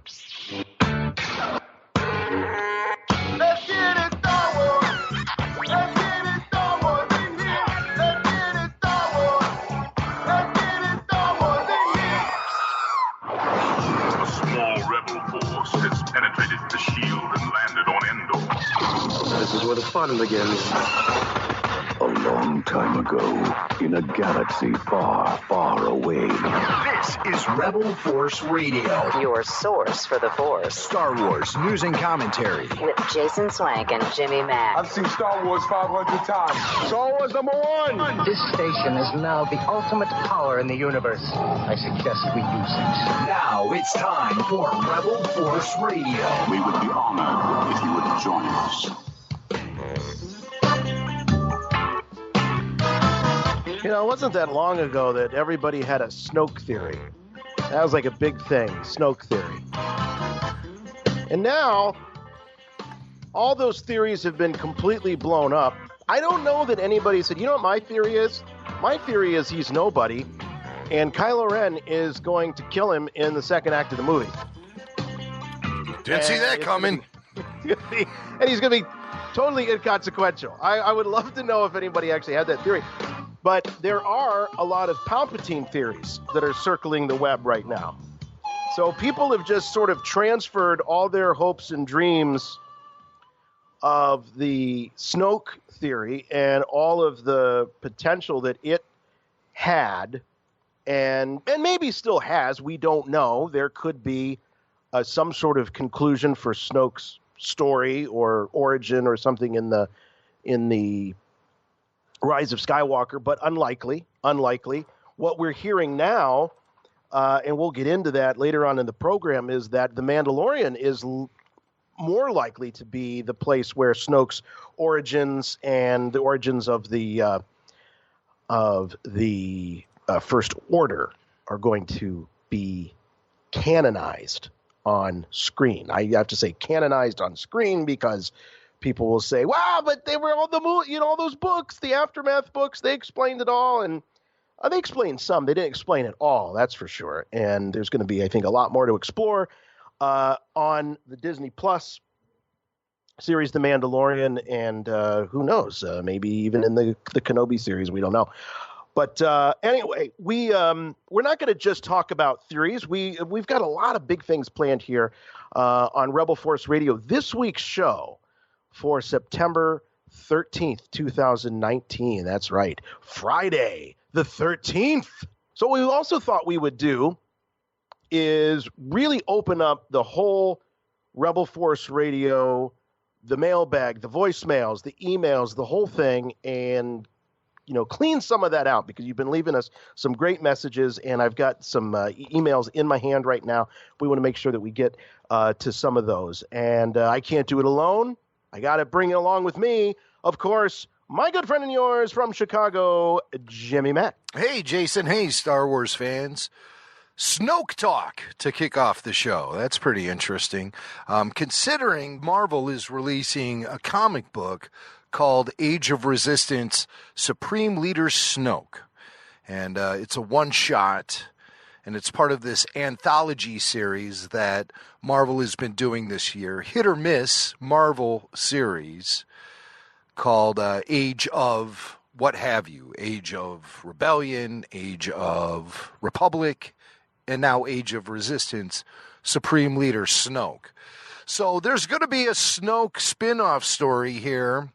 Let's get it Star Wars. Let's get it Star Wars in here. Let's get it Star Wars. Let's get it Star Wars in here. A small rebel force has penetrated the shield and landed on Endor. This is where the fun begins. A long time ago, in a galaxy far, far away. This is Rebel Force Radio, your source for the Force. Star Wars news and commentary With Jason Swank and Jimmy Mack. I've seen Star Wars 500 times. Star Wars #1. This station is now the ultimate power in the universe. I suggest we use it. Now it's time for Rebel Force Radio. We would be honored if you would join us. You know, it wasn't that long ago that everybody had a Snoke theory. That was like a big thing, Snoke theory. And now, all those theories have been completely blown up. I don't know that anybody said, you know what my theory is? My theory is he's nobody, and Kylo Ren is going to kill him in the second act of the movie. Didn't see that coming. And he's going to be totally inconsequential. I would love to know if anybody actually had that theory. But there are a lot of Palpatine theories that are circling the web right now. So people have just sort of transferred all their hopes and dreams of the Snoke theory and all of the potential that it had and maybe still has. We don't know. There could be some sort of conclusion for Snoke's story or origin or something in the Rise of Skywalker, but unlikely. What we're hearing now, and we'll get into that later on in the program, is that The Mandalorian is more likely to be the place where Snoke's origins and the origins of the First Order are going to be canonized on screen. I have to say canonized on screen because people will say, wow, but they were all all those books, the Aftermath books, they explained it all. And they explained some. They didn't explain it all, that's for sure. And there's going to be, I think, a lot more to explore on the Disney Plus series, The Mandalorian, and who knows, maybe even in the Kenobi series, we don't know. But anyway, we're not going to just talk about theories. We've got a lot of big things planned here on Rebel Force Radio. This week's show for September 13th, 2019. That's right. Friday, the 13th. So what we also thought we would do is really open up the whole Rebel Force Radio, the mailbag, the voicemails, the emails, the whole thing, and clean some of that out because you've been leaving us some great messages, and I've got some emails in my hand right now. We want to make sure that we get to some of those. And I can't do it alone. I got to bring it along with me, of course, my good friend and yours from Chicago, Jimmy Mack. Hey, Jason. Hey, Star Wars fans. Snoke talk to kick off the show. That's pretty interesting. Considering Marvel is releasing a comic book called Age of Resistance, Supreme Leader Snoke. And it's a one-shot, and it's part of this anthology series that Marvel has been doing this year, hit or miss Marvel series called Age of what have you, Age of Rebellion, Age of Republic, and now Age of Resistance, Supreme Leader Snoke. So there's going to be a Snoke spin-off story here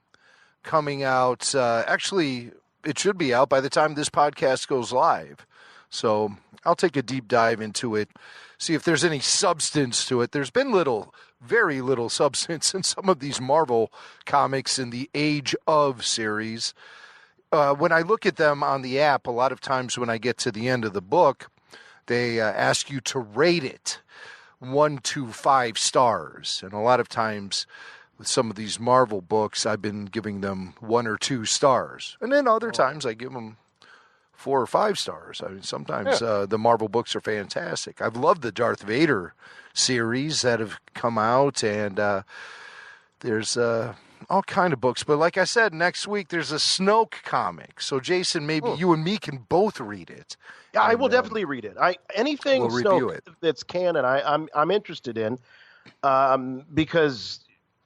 coming out. Actually, it should be out by the time this podcast goes live. So I'll take a deep dive into it, see if there's any substance to it. There's been very little substance in some of these Marvel comics in the Age of series. When I look at them on the app, a lot of times when I get to the end of the book, they ask you to rate it 1 to 5 stars. And a lot of times with some of these Marvel books, I've been giving them 1 or 2 stars. And then other times I give them 4 or 5 stars. I mean, sometimes the Marvel books are fantastic. I've loved the Darth Vader series that have come out, and there's a all kind of books. But like I said, next week there's a Snoke comic. So Jason, maybe you and me can both read it. Yeah, I will definitely read it. Anything we'll review Snoke that's canon, I'm interested in, because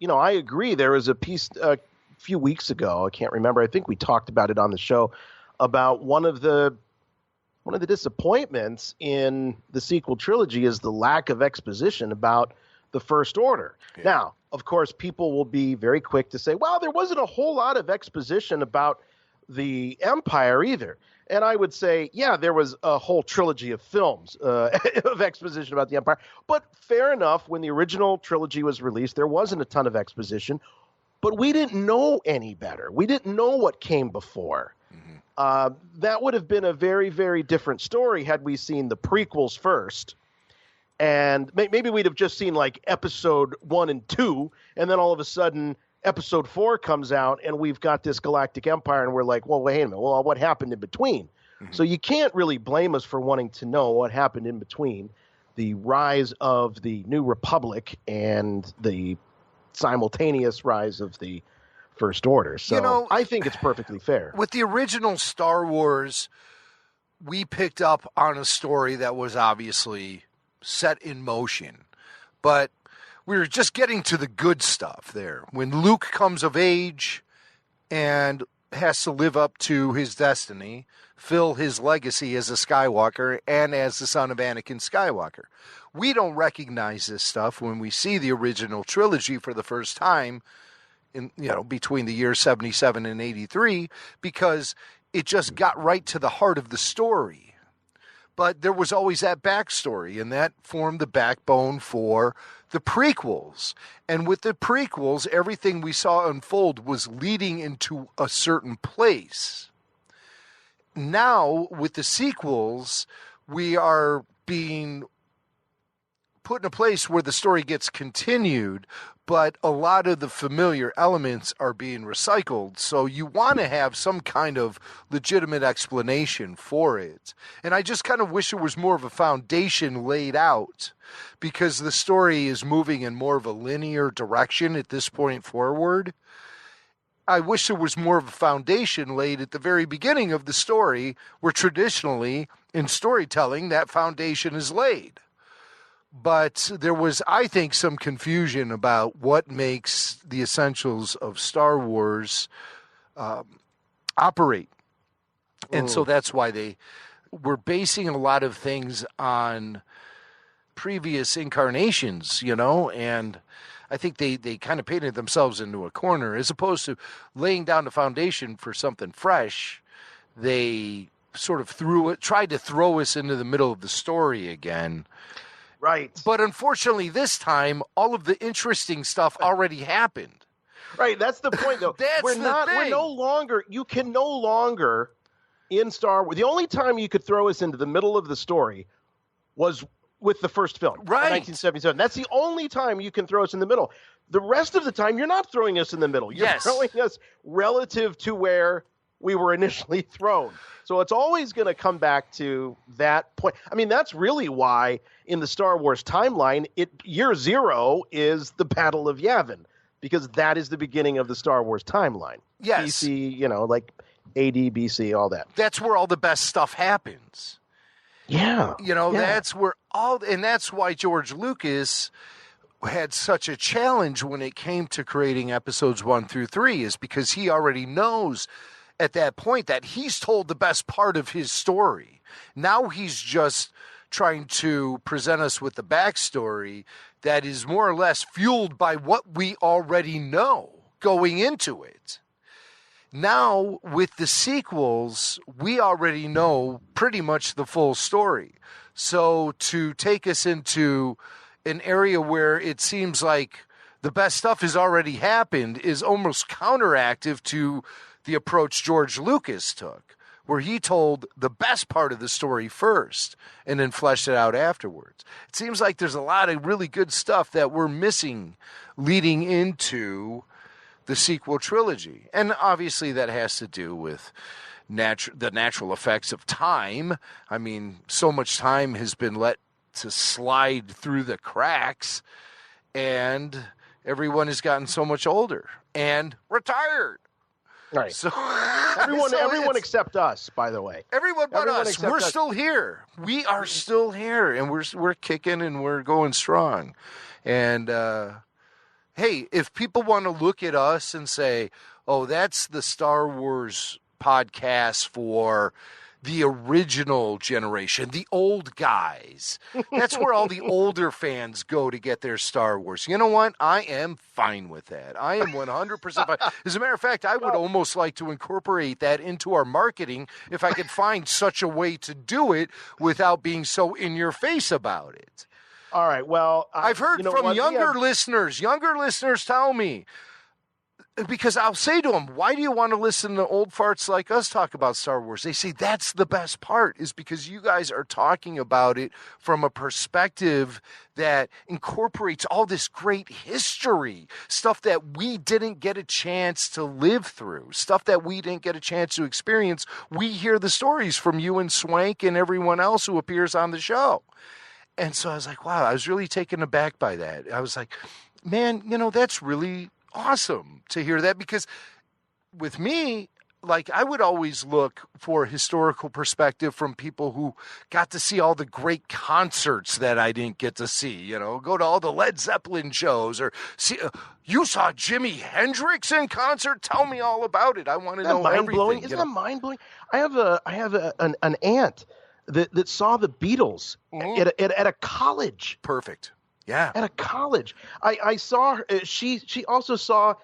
I agree. There was a piece a few weeks ago. I can't remember. I think we talked about it on the show about one of the disappointments in the sequel trilogy is the lack of exposition about the First Order. Yeah. Now, of course, people will be very quick to say, well, there wasn't a whole lot of exposition about the Empire either. And I would say, yeah, there was a whole trilogy of films of exposition about the Empire. But fair enough, when the original trilogy was released, there wasn't a ton of exposition. But we didn't know any better. We didn't know what came before. Mm-hmm. That would have been a very, very different story had we seen the prequels first. And maybe we'd have just seen like episode 1 and 2, and then all of a sudden episode 4 comes out and we've got this galactic empire and we're like, well, wait a minute. Well, what happened in between? Mm-hmm. So you can't really blame us for wanting to know what happened in between the rise of the New Republic and the simultaneous rise of the First Order. So I think it's perfectly fair. With the original Star Wars, we picked up on a story that was obviously set in motion, but we were just getting to the good stuff there. When Luke comes of age and has to live up to his destiny, fill his legacy as a Skywalker and as the son of Anakin Skywalker. We don't recognize this stuff when we see the original trilogy for the first time in, between the years 77 and 83, because it just got right to the heart of the story. But there was always that backstory, and that formed the backbone for the prequels. And with the prequels, everything we saw unfold was leading into a certain place. Now, with the sequels, we are being put in a place where the story gets continued, but a lot of the familiar elements are being recycled. So you want to have some kind of legitimate explanation for it. And I just kind of wish there was more of a foundation laid out, because the story is moving in more of a linear direction at this point forward. I wish there was more of a foundation laid at the very beginning of the story, where traditionally in storytelling that foundation is laid. But there was, I think, some confusion about what makes the essentials of Star Wars operate. And so that's why they were basing a lot of things on previous incarnations, and I think they kind of painted themselves into a corner. As opposed to laying down the foundation for something fresh, they sort of tried to throw us into the middle of the story again. Right. But unfortunately, this time, all of the interesting stuff already happened. Right. That's the point, though. We're no longer, you can no longer in Star Wars. The only time you could throw us into the middle of the story was with the first film, right, 1977. That's the only time you can throw us in the middle. The rest of the time, you're not throwing us in the middle. You're throwing us relative to where we were initially thrown. So it's always going to come back to that point. I mean, that's really why in the Star Wars timeline, year 0 is the Battle of Yavin, because that is the beginning of the Star Wars timeline. Yes. BC, like AD, BC, all that. That's where all the best stuff happens. Yeah. That's where and that's why George Lucas had such a challenge when it came to creating episodes 1 through 3, is because he already knows at that point that he's told the best part of his story. Now he's just trying to present us with the backstory that is more or less fueled by what we already know going into it. Now, with the sequels, we already know pretty much the full story. So to take us into an area where it seems like the best stuff has already happened is almost counteractive to the approach George Lucas took, where he told the best part of the story first and then fleshed it out afterwards. It seems like there's a lot of really good stuff that we're missing leading into the sequel trilogy. And obviously that has to do with the natural effects of time. I mean, so much time has been let to slide through the cracks, and everyone has gotten so much older and retired. Right. So everyone except us, by the way. Everyone but us. We're us. still here. We are still here, and we're kicking and we're going strong. And hey, if people want to look at us and say, "Oh, that's the Star Wars podcast for the original generation, the old guys," that's where all the older fans go to get their Star Wars. You know what? I am fine with that. I am 100% fine. As a matter of fact, I would almost like to incorporate that into our marketing if I could find such a way to do it without being so in your face about it. All right. Well, I've heard from younger listeners tell me, because I'll say to them, why do you want to listen to old farts like us talk about Star Wars? They say that's the best part, is because you guys are talking about it from a perspective that incorporates all this great history, stuff that we didn't get a chance to live through, stuff that we didn't get a chance to experience. We hear the stories from you and Swank and everyone else who appears on the show. And so I was like, wow, I was really taken aback by that. I was like, man, that's really awesome to hear that, because with me, like, I would always look for historical perspective from people who got to see all the great concerts that I didn't get to see, go to all the Led Zeppelin shows, or see, you saw Jimi Hendrix in concert. Tell me all about it. I want to know everything. Isn't that mind blowing? I have an aunt that saw the Beatles at a college. Perfect. Yeah. At a college. I saw her. She also saw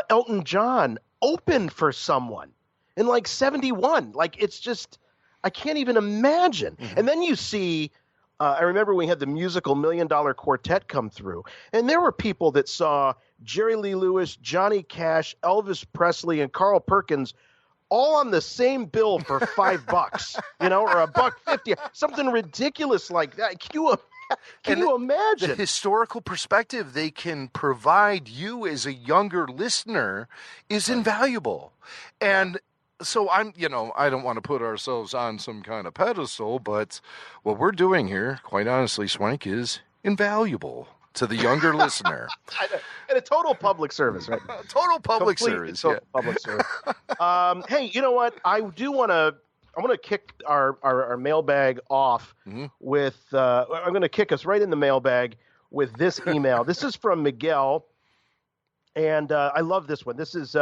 Elton John open for someone in like 71. Like, it's just, I can't even imagine. Mm-hmm. And then you see, I remember we had the musical $1 Million Quartet come through, and there were people that saw Jerry Lee Lewis, Johnny Cash, Elvis Presley, and Carl Perkins all on the same bill for $5, or $1.50, something ridiculous like that. Can you imagine? The historical perspective they can provide you as a younger listener is invaluable. And so I don't want to put ourselves on some kind of pedestal, but what we're doing here, quite honestly, Swank, is invaluable to the younger listener. And a total public service, right? Total public service. Total public service. Hey, you know what? I want to kick our mailbag off with, I'm going to kick us right in the mailbag with this email. This is from Miguel, and I love this one. This is,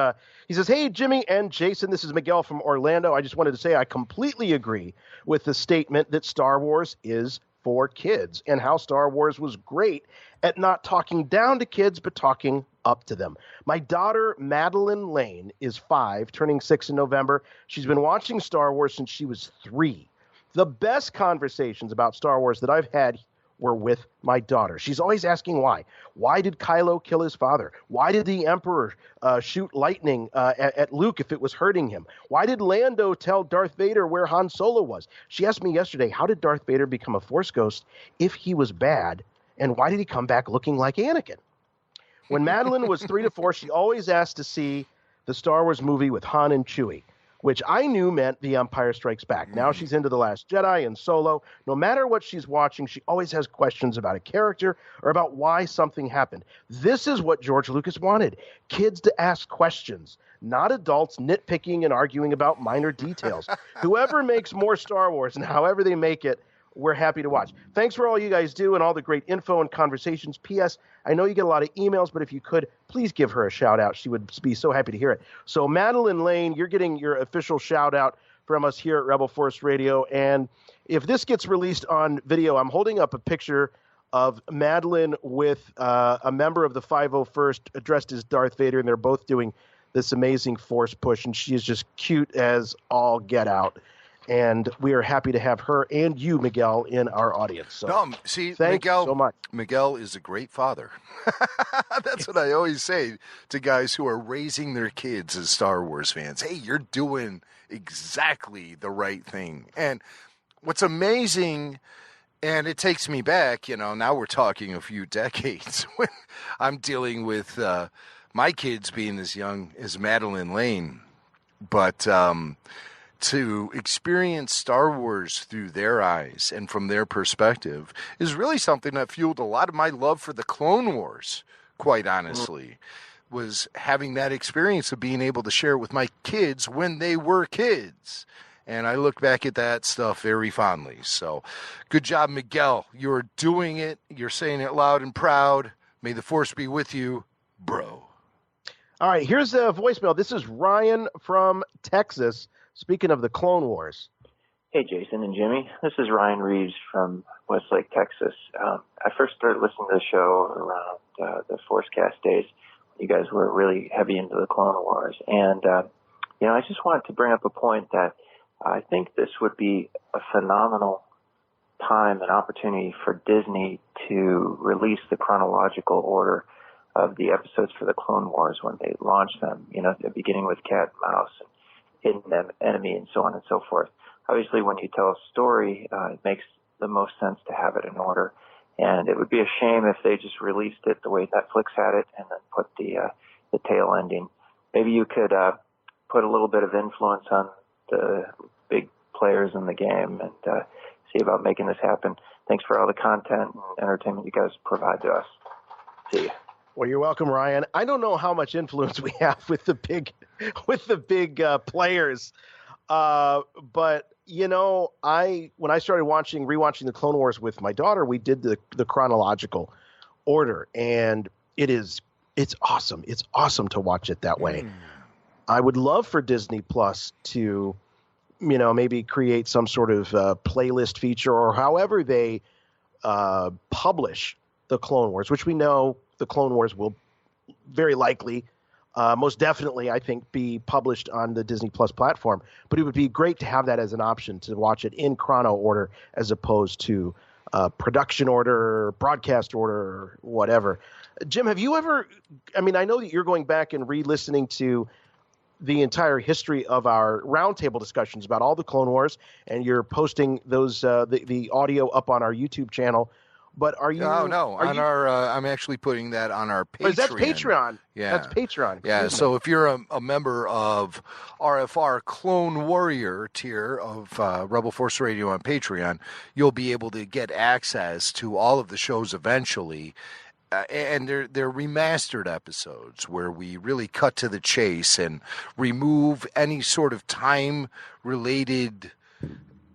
he says, "Hey, Jimmy and Jason, this is Miguel from Orlando. I just wanted to say I completely agree with the statement that Star Wars is for kids, and how Star Wars was great at not talking down to kids, but talking up to them. My daughter, Madeline Lane, is 5, turning 6 in November. She's been watching Star Wars since she was 3. The best conversations about Star Wars that I've had were with my daughter. She's always asking why. Why did Kylo kill his father? Why did the Emperor shoot lightning at Luke if it was hurting him? Why did Lando tell Darth Vader where Han Solo was? She asked me yesterday, how did Darth Vader become a Force ghost if he was bad? And why did he come back looking like Anakin? When Madeline was 3 to 4, she always asked to see the Star Wars movie with Han and Chewie, which I knew meant The Empire Strikes Back. Now she's into The Last Jedi and Solo. No matter what she's watching, she always has questions about a character or about why something happened. This is what George Lucas wanted: kids to ask questions, not adults nitpicking and arguing about minor details. Whoever makes more Star Wars and however they make it, we're happy to watch. Thanks for all you guys do and all the great info and conversations. P.S. I know you get a lot of emails, but if you could, please give her a shout out. She would be so happy to hear it. So Madeline Lane, you're getting your official shout out from us here at Rebel Force Radio. And if this gets released on video, I'm holding up a picture of Madeline with a member of the 501st dressed as Darth Vader, and they're both doing this amazing Force push, and she is just cute as all get out. And we are happy to have her and you, Miguel, in our audience. So, thanks Miguel, so much. Miguel is a great father. That's what I always say to guys who are raising their kids as Star Wars fans. Hey, you're doing exactly the right thing. And what's amazing, and it takes me back, now we're talking a few decades when I'm dealing with my kids being as young as Madeline Lane. But to experience Star Wars through their eyes and from their perspective is really something that fueled a lot of my love for the Clone Wars quite honestly, was having that experience of being able to share it with my kids when they were kids. And I look back at that stuff very fondly. So good job, Miguel. You're doing it. You're saying it loud and proud. May the force be with you, bro. All right, here's a voicemail. This is Ryan from Texas. Speaking of the Clone Wars. Hey, Jason and Jimmy. This is Ryan Reeves from Westlake, Texas. I first started listening to the show around the Forcecast days. You guys were really heavy into the Clone Wars. And, I just wanted to bring up a point that I think this would be a phenomenal time and opportunity for Disney to release the chronological order of the episodes for the Clone Wars when they launch them, beginning with Cat and Mouse and Hidden Enemy and so on and so forth. Obviously, when you tell a story, it makes the most sense to have it in order. And it would be a shame if they just released it the way Netflix had it and then put the tail ending. Maybe you could put a little bit of influence on the big players in the game and see about making this happen. Thanks for all the content and entertainment you guys provide to us. See you. Well, you're welcome, Ryan. I don't know how much influence we have with the big players, but when I started rewatching the Clone Wars with my daughter, we did the chronological order, and it's awesome. It's awesome to watch it that way. I would love for Disney Plus to, maybe create some sort of playlist feature or however they publish the Clone Wars, which we know the Clone Wars will very likely, most definitely, I think, be published on the Disney Plus platform. But it would be great to have that as an option to watch it in chrono order as opposed to production order, broadcast order, whatever. Jim, have you ever – I know that you're going back and re-listening to the entire history of our roundtable discussions about all the Clone Wars, and you're posting those the audio up on our YouTube channel. But are you? Oh no, I'm actually putting that on our Patreon. Oh, that's Patreon. Yeah, that's Patreon. Yeah. So if you're a member of RFR Clone Warrior tier of Rebel Force Radio on Patreon, you'll be able to get access to all of the shows eventually. And they're remastered episodes where we really cut to the chase and remove any sort of time-related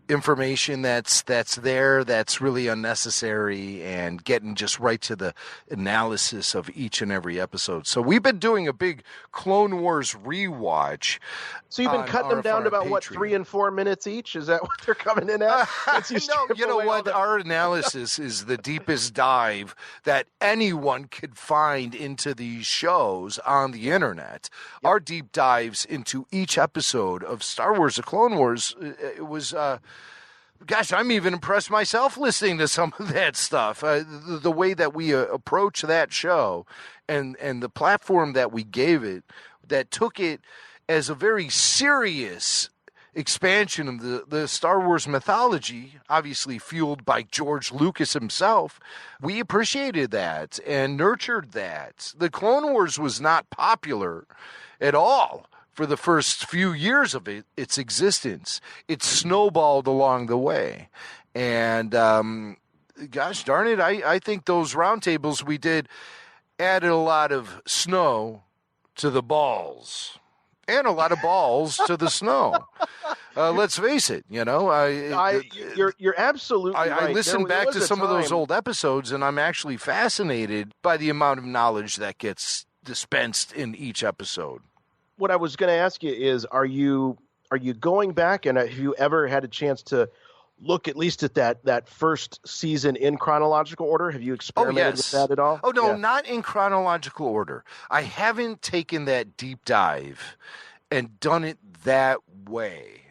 information that's there that's really unnecessary, and getting just right to the analysis of each and every episode. So we've been doing a big Clone Wars rewatch. So you've been cutting them down to about 3 and 4 minutes each? Is that what they're coming in at? No, you know what? Our analysis is the deepest dive that anyone could find into these shows on the internet. Yep. Our deep dives into each episode of Star Wars: The Clone Wars, it was gosh, I'm even impressed myself listening to some of that stuff. The way that we approach that show and the platform that we gave it, that took it as a very serious expansion of the Star Wars mythology, obviously fueled by George Lucas himself. We appreciated that and nurtured that. The Clone Wars was not popular at all for the first few years of its existence. It snowballed along the way. And gosh darn it, I think those roundtables we did added a lot of snow to the balls. And a lot of balls to the snow. Let's face it, you're absolutely right. I listened back to some of those old episodes, and I'm actually fascinated by the amount of knowledge that gets dispensed in each episode. What I was going to ask you is, are you going back, and have you ever had a chance to look at least at that first season in chronological order? Have you experimented with that at all? Oh, no, not in chronological order. I haven't taken that deep dive and done it that way.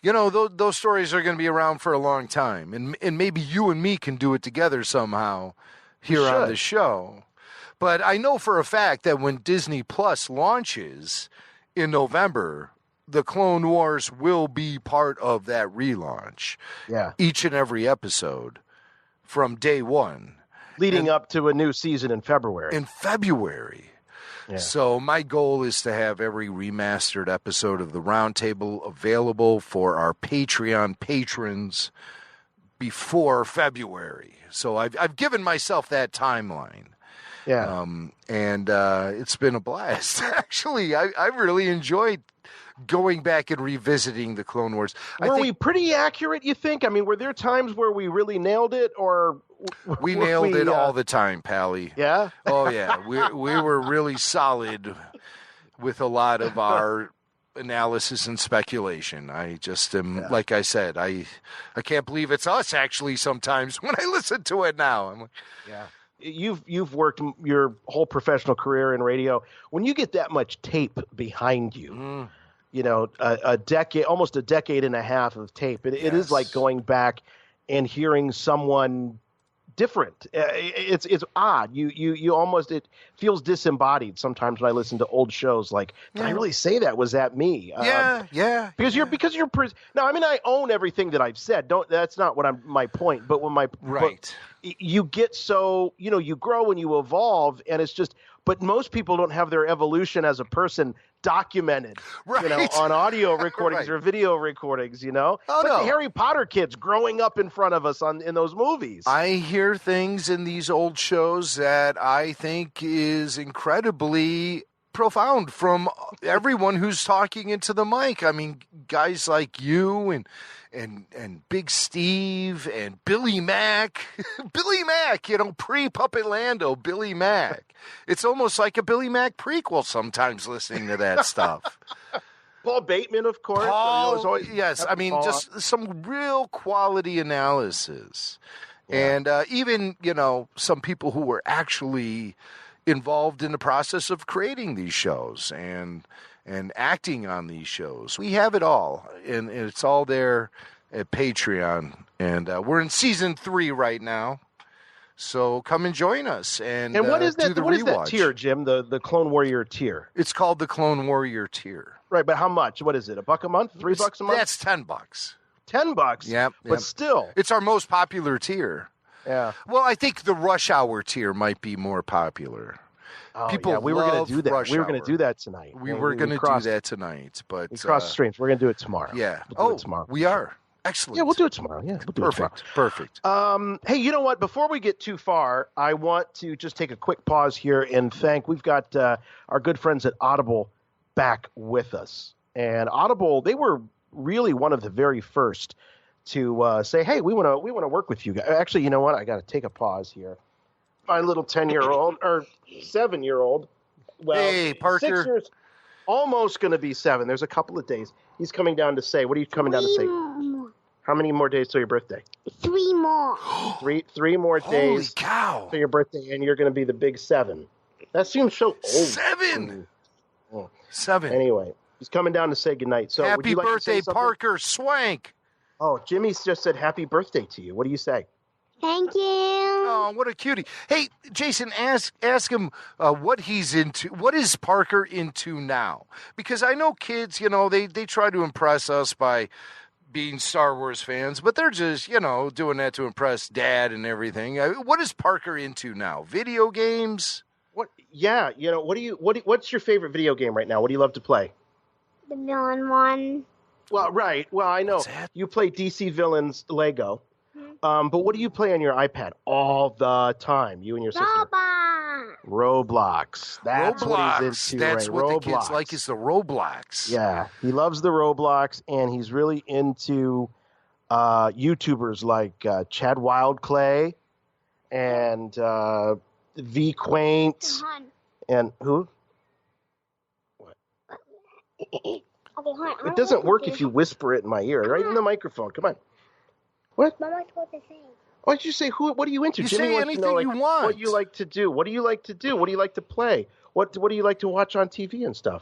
Those stories are going to be around for a long time, and maybe you and me can do it together somehow here on the show. But I know for a fact that when Disney Plus launches in November, the Clone Wars will be part of that relaunch. Yeah. Each and every episode from day one. Leading up to a new season in February. Yeah. So my goal is to have every remastered episode of the Roundtable available for our Patreon patrons before February. So I've given myself that timeline. Yeah. And it's been a blast. Actually, I really enjoyed going back and revisiting the Clone Wars. Were we pretty accurate, you think? I mean, were there times where we really nailed it, or we nailed it all the time, Pally? Yeah? Oh, yeah. We were really solid with a lot of our analysis and speculation. I just am, like I said, I can't believe it's us, actually, sometimes when I listen to it now. I'm like, yeah. You've worked your whole professional career in radio. When you get that much tape behind you, you know, a decade, almost a decade and a half of tape, it is like going back and hearing someone different. It's odd. You almost, it feels disembodied sometimes when I listen to old shows. Like, did I really say that? Was that me? Because you're no. I mean, I own everything that I've said. That's not what my point. But when you get so, you know, you grow and you evolve, and it's just. But most people don't have their evolution as a person documented, you know, on audio recordings or video recordings, you know. The Harry Potter kids growing up in front of us in those movies. I hear things in these old shows that I think is incredibly profound from everyone who's talking into the mic. I mean, guys like you and Big Steve and Billy Mack. Billy Mack, you know, pre-Puppet Lando, Billy Mack. It's almost like a Billy Mack prequel sometimes listening to that stuff. Paul Bateman, of course. Yes, I mean, just some real quality analysis. Yeah. And even, you know, some people who were actually involved in the process of creating these shows and acting on these shows. We have it all, and it's all there at Patreon. And we're in season 3 right now, so come and join us. And what is that? What is that tier, Jim? The Clone Warrior tier. It's called the Clone Warrior tier. Right, but how much? What is it? $1 a month? $3 a month? That's $10. $10. Yep. But still, it's our most popular tier. Yeah. Well, I think the Rush Hour tier might be more popular. People we were going to do that. Rush we were going Hour. to do that tonight. We were going to do that tonight, but we crossed the streams. We're going to do it tomorrow. Yeah. We'll do it tomorrow. We are. Excellent. Yeah, we'll do it tomorrow. Yeah, we'll do it tomorrow. Perfect. Hey, you know what? Before we get too far, I want to just take a quick pause here and thank. We've got our good friends at Audible back with us, and Audible, they were really one of the very first to say, "Hey, we want to work with you guys." Actually, you know what? I got to take a pause here. My little 10-year-old or 7-year-old. Well, hey, Parker. 6 years, almost going to be 7. There's a couple of days. He's coming down to say, what are you coming down to say? How many more days till your birthday? 3 more. Three more days. Holy cow. Till your birthday, and you're going to be the big 7. That seems so old. 7? 7. Anyway, he's coming down to say goodnight. So happy would you like birthday, to say Parker Swank. Oh, Jimmy's just said happy birthday to you. What do you say? Thank you. Oh, what a cutie. Hey, Jason, ask him what he's into. What is Parker into now? Because I know kids, you know, they try to impress us by being Star Wars fans, but they're just, you know, doing that to impress Dad and everything. What is Parker into now? Video games? What? Yeah, you know, what's your favorite video game right now? What do you love to play? The villain one. Well, right. Well, I know you play DC Villains Lego. But what do you play on your iPad all the time? You and your sister. Roblox. That's what he's into. That's what Roblox. the kids like is the Roblox. Yeah, he loves the Roblox, and he's really into YouTubers like Chad Wildclay and V Quaint and who? What? It doesn't work if you whisper it in my ear, right in the microphone. Come on. What? Mama told to say. Why did you say who? What are you into? You Jimmy say wants anything to know, like, you want. What you like to do? What do you like to do? What do you like to play? What do you like to watch on TV and stuff?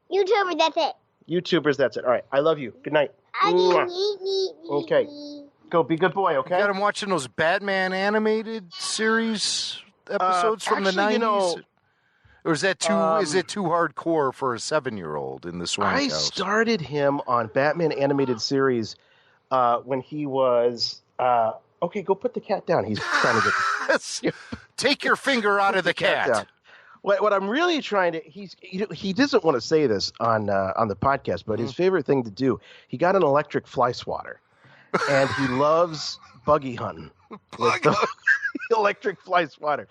YouTubers, that's it. YouTubers, that's it. All right, I love you. Good night. Okay, go be a good boy. Okay. You got him watching those Batman animated series episodes from the 90s. You know, or is that too? Is it too hardcore for a 7-year-old in the Swank I house? started him on Batman animated series when he was. Okay, go put the cat down. He's trying to get. Take your finger out of the cat. What I'm really trying to he doesn't want to say this on the podcast, but his favorite thing to do, he got an electric fly swatter, and he loves buggy hunting. electric fly swatter.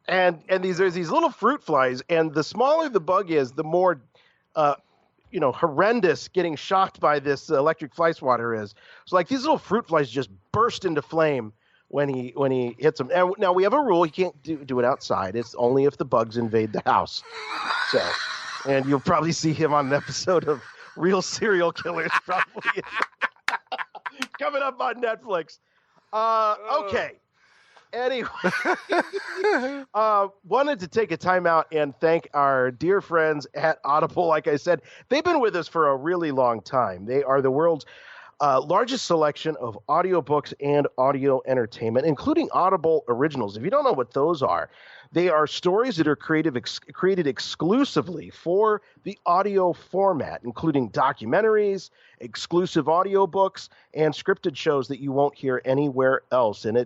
And there's these little fruit flies, and the smaller the bug is, the more horrendous getting shocked by this electric fly swatter is. So like these little fruit flies just burst into flame when he hits them. And now we have a rule: you can't do it outside. It's only if the bugs invade the house. So, and you'll probably see him on an episode of Real Serial Killers, probably coming up on Netflix. Okay. Anyway, wanted to take a time out and thank our dear friends at Audible. Like I said, they've been with us for a really long time. They are the world's largest selection of audiobooks and audio entertainment, including Audible originals. If you don't know what those are, they are stories that are created exclusively for the audio format, including documentaries, exclusive audiobooks, and scripted shows that you won't hear anywhere else. And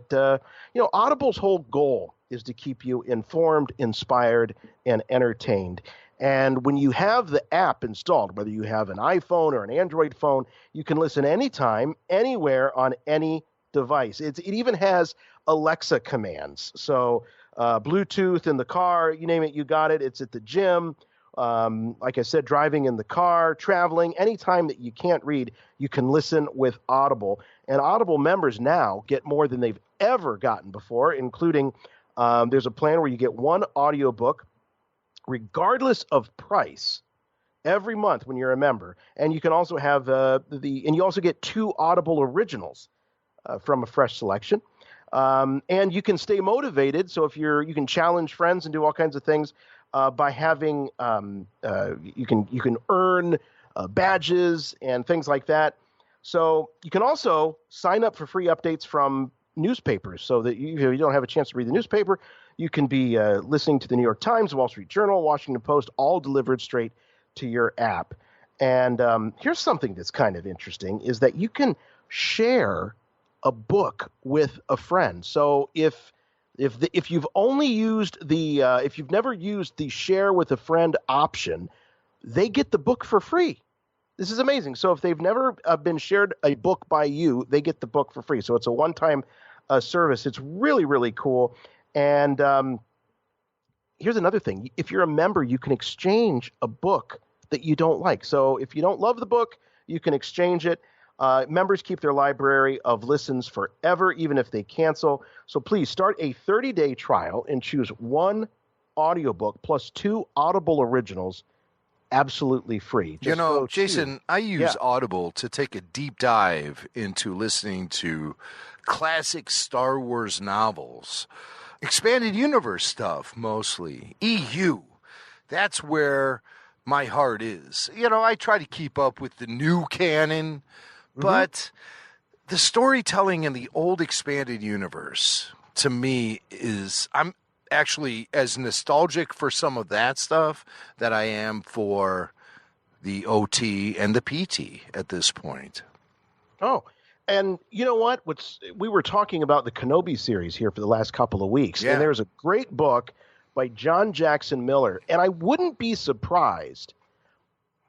Audible's whole goal is to keep you informed, inspired, and entertained. And when you have the app installed, whether you have an iPhone or an Android phone, you can listen anytime, anywhere, on any device. It even has Alexa commands. So Bluetooth in the car, you name it, you got it. It's at the gym. Like I said, driving in the car, traveling, anytime that you can't read, you can listen with Audible. And Audible members now get more than they've ever gotten before, including there's a plan where you get one audiobook regardless of price every month when you're a member. And you can also have and you also get 2 Audible originals from a fresh selection. And you can stay motivated. So if you can challenge friends and do all kinds of things by having you can earn badges and things like that. So you can also sign up for free updates from newspapers, so that if you don't have a chance to read the newspaper, you can be listening to the New York Times, Wall Street Journal, Washington Post, all delivered straight to your app. And here's something that's kind of interesting, is that you can share a book with a friend. So if you've only used if you've never used the share with a friend option, they get the book for free. This is amazing. So if they've never been shared a book by you, they get the book for free. So it's a one-time service. It's really, really cool. And here's another thing. If you're a member, you can exchange a book that you don't like. So if you don't love the book, you can exchange it. Members keep their library of listens forever, even if they cancel. So please start a 30-day trial and choose one audiobook plus 2 Audible originals absolutely free. Jason, I use Audible to take a deep dive into listening to classic Star Wars novels, expanded universe stuff mostly, EU. That's where my heart is. I try to keep up with the new canon, but the storytelling in the old expanded universe, to me, I'm actually as nostalgic for some of that stuff that I am for the OT and the PT at this point. Oh, and you know what? We were talking about the Kenobi series here for the last couple of weeks, and there's a great book by John Jackson Miller, and I wouldn't be surprised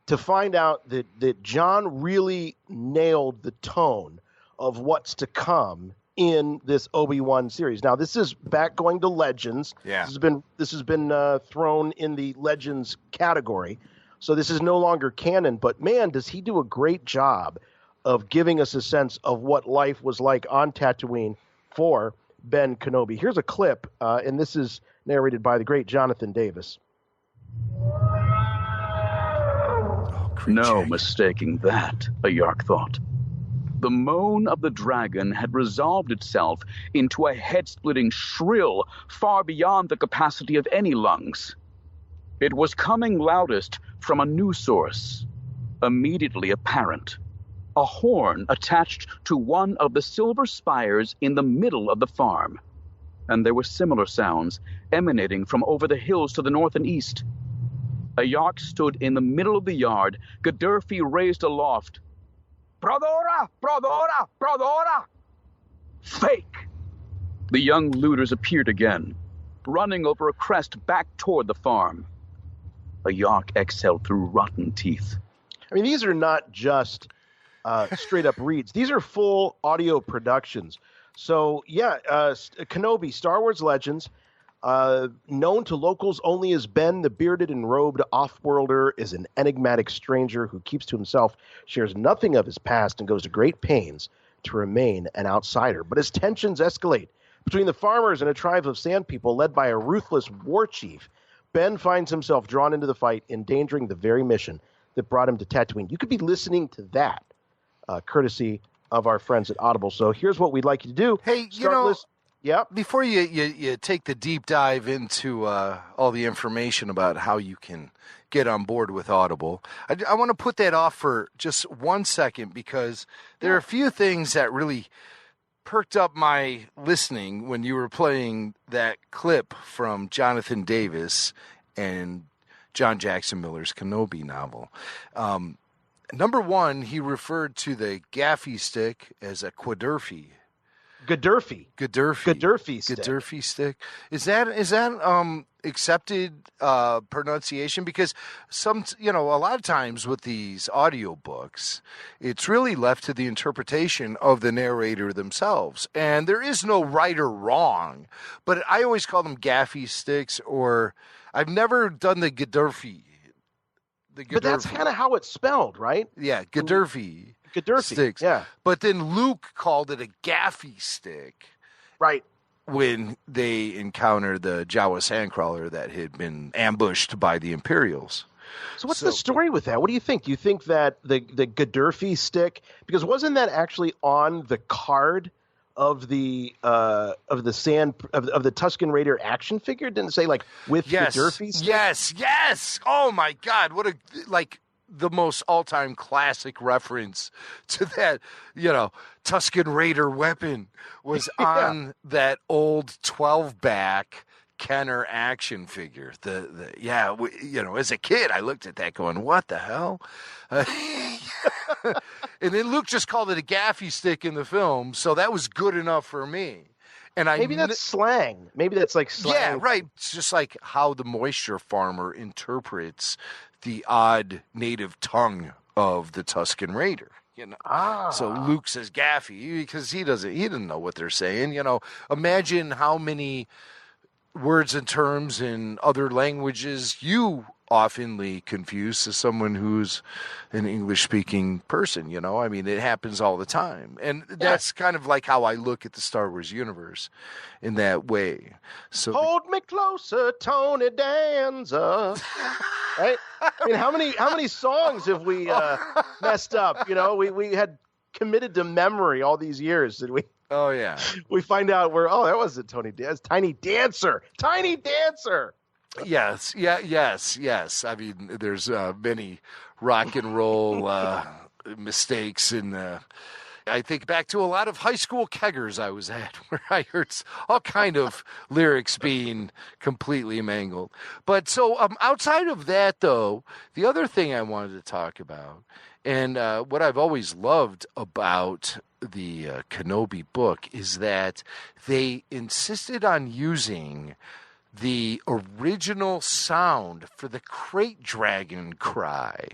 to find out that John really nailed the tone of what's to come in this Obi-Wan series. Now, this is back going to Legends. Yeah. This has been thrown in the Legends category, so this is no longer canon. But man, does he do a great job of giving us a sense of what life was like on Tatooine for Ben Kenobi. Here's a clip, and this is narrated by the great Jonathan Davis. No mistaking that, a Yark thought. The moan of the dragon had resolved itself into a head-splitting shrill far beyond the capacity of any lungs. It was coming loudest from a new source, immediately apparent. A horn attached to one of the silver spires in the middle of the farm. And there were similar sounds emanating from over the hills to the north and east. A Yark stood in the middle of the yard, Gadurfi raised aloft. Prodora! Prodora! Prodora! Fake! The young looters appeared again, running over a crest back toward the farm. A Yark exhaled through rotten teeth. I mean, these are not just straight-up reads. These are full audio productions. So, Kenobi, Star Wars Legends, known to locals only as Ben, the bearded and robed off-worlder, is an enigmatic stranger who keeps to himself, shares nothing of his past, and goes to great pains to remain an outsider. But as tensions escalate between the farmers and a tribe of sand people led by a ruthless war chief, Ben finds himself drawn into the fight, endangering the very mission that brought him to Tatooine. You could be listening to that, courtesy of our friends at Audible. So here's what we'd like you to do. Hey, before you take the deep dive into all the information about how you can get on board with Audible, I want to put that off for just 1 second, because there are a few things that really perked up my listening when you were playing that clip from Jonathan Davis and John Jackson Miller's Kenobi novel. Number one, he referred to the Gaffi stick as a Gadurfi stick. Is that accepted pronunciation? Because a lot of times with these audiobooks, it's really left to the interpretation of the narrator themselves, and there is no right or wrong. But I always call them Gaffi sticks, or I've never done the Gadurfi. But that's kind of how it's spelled, right? Yeah, Gadurfi sticks. Yeah. But then Luke called it a Gaffi stick. Right. When they encountered the Jawa sandcrawler that had been ambushed by the Imperials. So what's the story with that? What do you think? Do you think that the Gadurfi stick, because wasn't that actually on the card of the Tusken Raider action figure? Didn't it say Gadurfi stick? Yes. Oh my God. What the most all-time classic reference to that, Tusken Raider weapon was on that old 12-back Kenner action figure. As a kid, I looked at that going, what the hell? And then Luke just called it a Gaffi stick in the film, so that was good enough for me. And maybe that's slang. Maybe that's like slang. Yeah, right. It's just like how the moisture farmer interprets the odd native tongue of the Tusken Raider. So Luke says Gaffi because he doesn't know what they're saying. Imagine how many words and terms in other languages you oftenly confuse as someone who's an English-speaking person. It happens all the time. And that's kind of like how I look at the Star Wars universe in that way. So hold me closer, Tony Danza. Right? How many songs have we messed up? We had committed to memory all these years, did we? Oh, yeah. We find out that wasn't Tony Danza. Tiny Dancer. Yes. There's many rock and roll mistakes, and I think back to a lot of high school keggers I was at where I heard all kind of lyrics being completely mangled. But so outside of that, though, the other thing I wanted to talk about, and what I've always loved about the Kenobi book, is that they insisted on using the original sound for the Krayt dragon cry.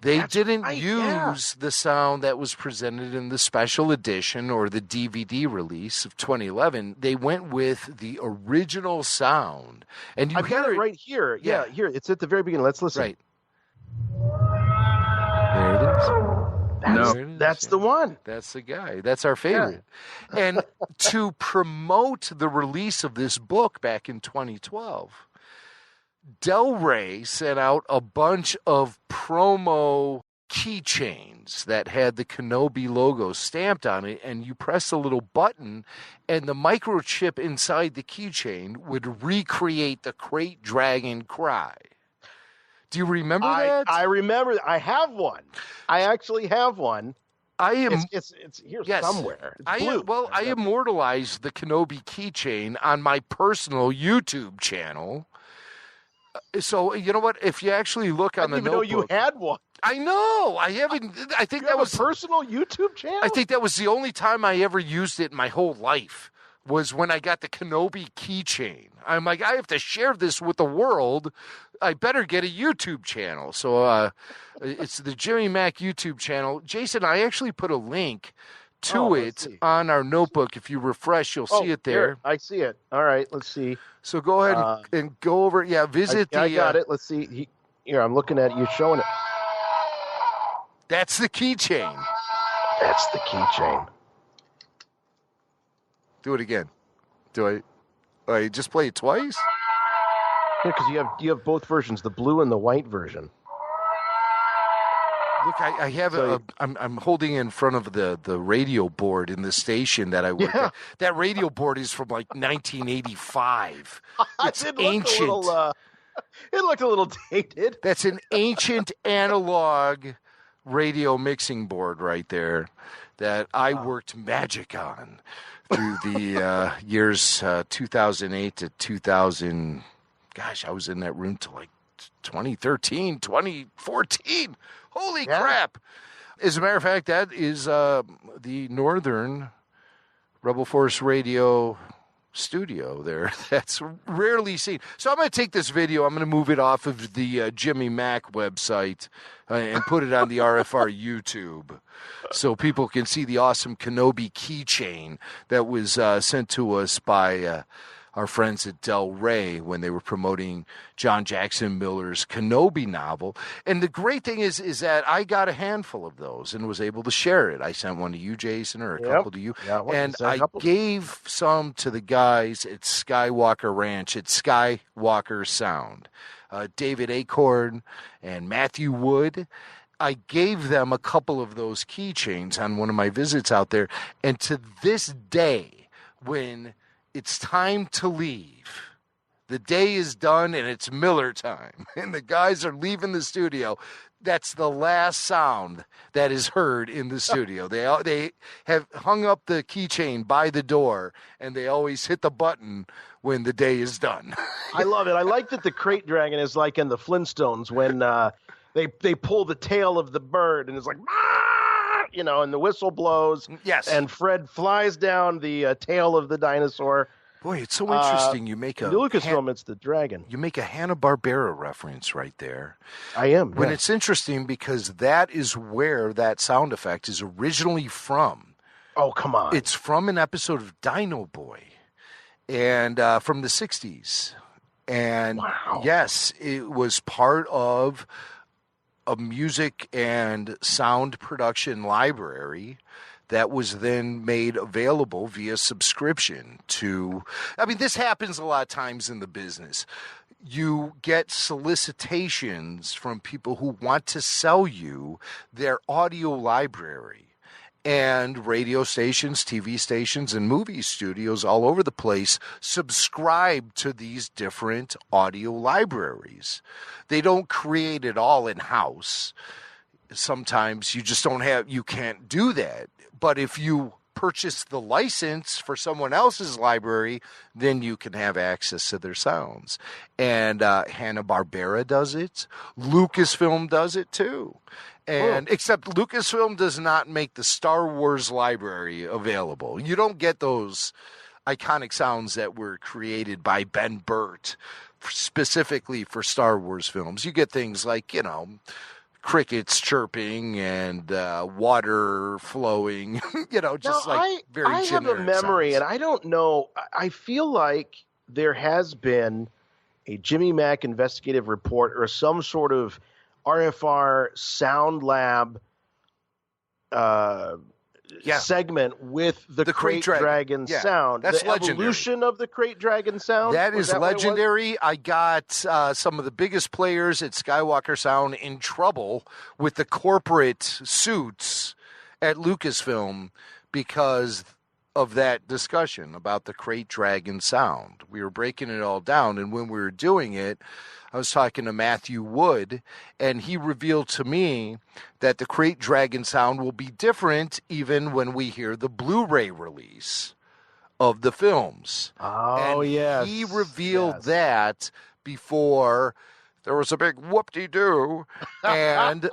They didn't use the sound that was presented in the special edition or the DVD release of 2011. They went with the original sound. And I've got it right here. Yeah, here. It's at the very beginning. Let's listen. Right. There it is. That's the one. That's the guy. That's our favorite. Yeah. And to promote the release of this book back in 2012, Del Rey sent out a bunch of promo keychains that had the Kenobi logo stamped on it, and you press a little button, and the microchip inside the keychain would recreate the Krayt dragon cry. Do you remember that? I remember. I have one. I actually have one. It's here somewhere. It's blue. I immortalized the Kenobi keychain on my personal YouTube channel. So you know what? If you actually look on the notebook, I didn't even know you had one. I know. I haven't. I think that was a personal YouTube channel. I think that was the only time I ever used it in my whole life. Was when I got the Kenobi keychain. I'm like, I have to share this with the world. I better get a YouTube channel. So it's the Jimmy Mac YouTube channel. Jason, I actually put a link to it on our notebook. If you refresh, you'll see it there. Here, I see it. All right, let's see. So go ahead and go over. Yeah, visit I got it. Let's see. Here, I'm looking at you showing it. That's the keychain. That's the keychain. Do it again. You just play it twice? Yeah, because you have both versions, the blue and the white version. Look, I have I'm holding in front of the radio board in the station that I work at. That radio board is from like 1985. It's ancient. It looked a little dated. That's an ancient analog radio mixing board right there that I worked magic on through the years 2008 to 2000. Gosh, I was in that room till like 2013, 2014. Holy crap. As a matter of fact, that is the Northern Rebel Force Radio studio there. That's rarely seen. So I'm going to take this video. I'm going to move it off of the Jimmy Mac website and put it on the RFR YouTube so people can see the awesome Kenobi keychain that was sent to us by our friends at Del Rey when they were promoting John Jackson Miller's Kenobi novel. And the great thing is that I got a handful of those and was able to share it. I sent one to you, Jason, or a couple to you. Yeah, and I gave some to the guys at Skywalker Ranch at Skywalker Sound. David Acorn and Matthew Wood. I gave them a couple of those keychains on one of my visits out there. And to this day, when it's time to leave, the day is done and it's Miller time, and the guys are leaving the studio, that's the last sound that is heard in the studio. They have hung up the keychain by the door, and they always hit the button when the day is done. I love it. I like that the Krayt dragon is like in the Flintstones when they pull the tail of the bird, and it's like, and the whistle blows. Yes. And Fred flies down the tail of the dinosaur. Boy, it's so interesting. You make a Lucasfilm, it's the dragon. You make a Hanna-Barbera reference right there. I am. When it's interesting because that is where that sound effect is originally from. Oh, come on. It's from an episode of Dino Boy, and from the 60s. And yes, it was part of a music and sound production library that was then made available via subscription to, this happens a lot of times in the business. You get solicitations from people who want to sell you their audio library. And radio stations, TV stations, and movie studios all over the place subscribe to these different audio libraries. They don't create it all in-house. Sometimes you just you can't do that. But if you purchase the license for someone else's library, then you can have access to their sounds. And Hanna-Barbera does it. Lucasfilm does it too. And except Lucasfilm does not make the Star Wars library available. You don't get those iconic sounds that were created by Ben Burt specifically for Star Wars films. You get things like, crickets chirping and water flowing, very I have a memory, sounds. And I don't know. I feel like there has been a Jimmy Mac investigative report or some sort of RFR Sound Lab segment with the Krayt Dragon sound. That's the legendary. Evolution of the Krayt Dragon sound. That is legendary. I got some of the biggest players at Skywalker Sound in trouble with the corporate suits at Lucasfilm because of that discussion about the Krayt Dragon sound. We were breaking it all down, and when we were doing it, I was talking to Matthew Wood, and he revealed to me that the Krayt Dragon sound will be different even when we hear the Blu-ray release of the films. Oh, and yes. He revealed that before there was a big whoop-de-doo, and,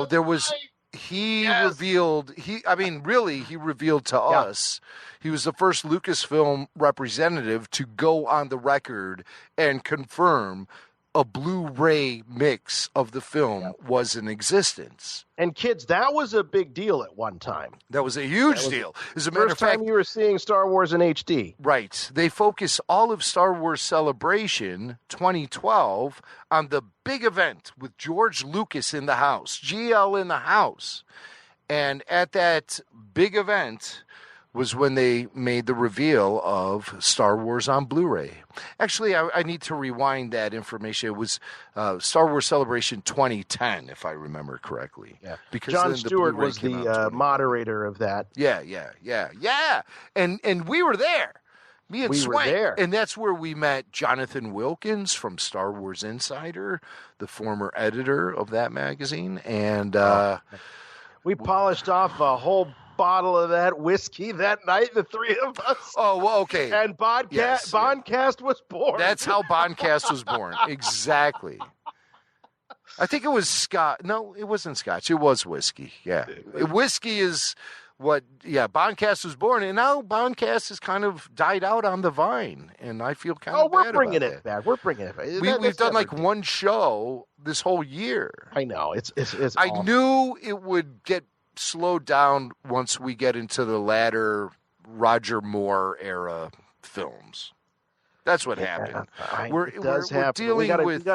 there was... He revealed to us, he was the first Lucasfilm representative to go on the record and confirm a Blu-ray mix of the film was in existence. And kids, that was a big deal at one time. That was a huge deal. As a matter of First fact, time you were seeing Star Wars in HD. right. They focus all of Star Wars Celebration 2012 on the big event with George Lucas in the house, GL in the house. And at that big event was when they made the reveal of Star Wars on Blu-ray. Actually, I need to rewind that information. It was Star Wars Celebration 2010, if I remember correctly. Yeah. Because John then Stewart Blu-ray was came out in the 2011. moderator of that. Yeah. And we were there. Me and We were Swank. there. And that's where we met Jonathan Wilkins from Star Wars Insider, the former editor of that magazine. And we polished off a whole bottle of that whiskey that night, the three of us. oh, well, okay. And Bondcast was born. That's how Bondcast was born. Exactly. I think it was Scotch. No, it wasn't Scotch. It was whiskey. Yeah. Whiskey is what, Bondcast was born. And now Bondcast has kind of died out on the vine. And I feel kind of we're bad bringing about it back. We're bringing it back. We've done like one show this whole year. I know. It's I awful. knew it would get slowed down once we get into the latter Roger Moore era films. That's what happened. We're dealing with.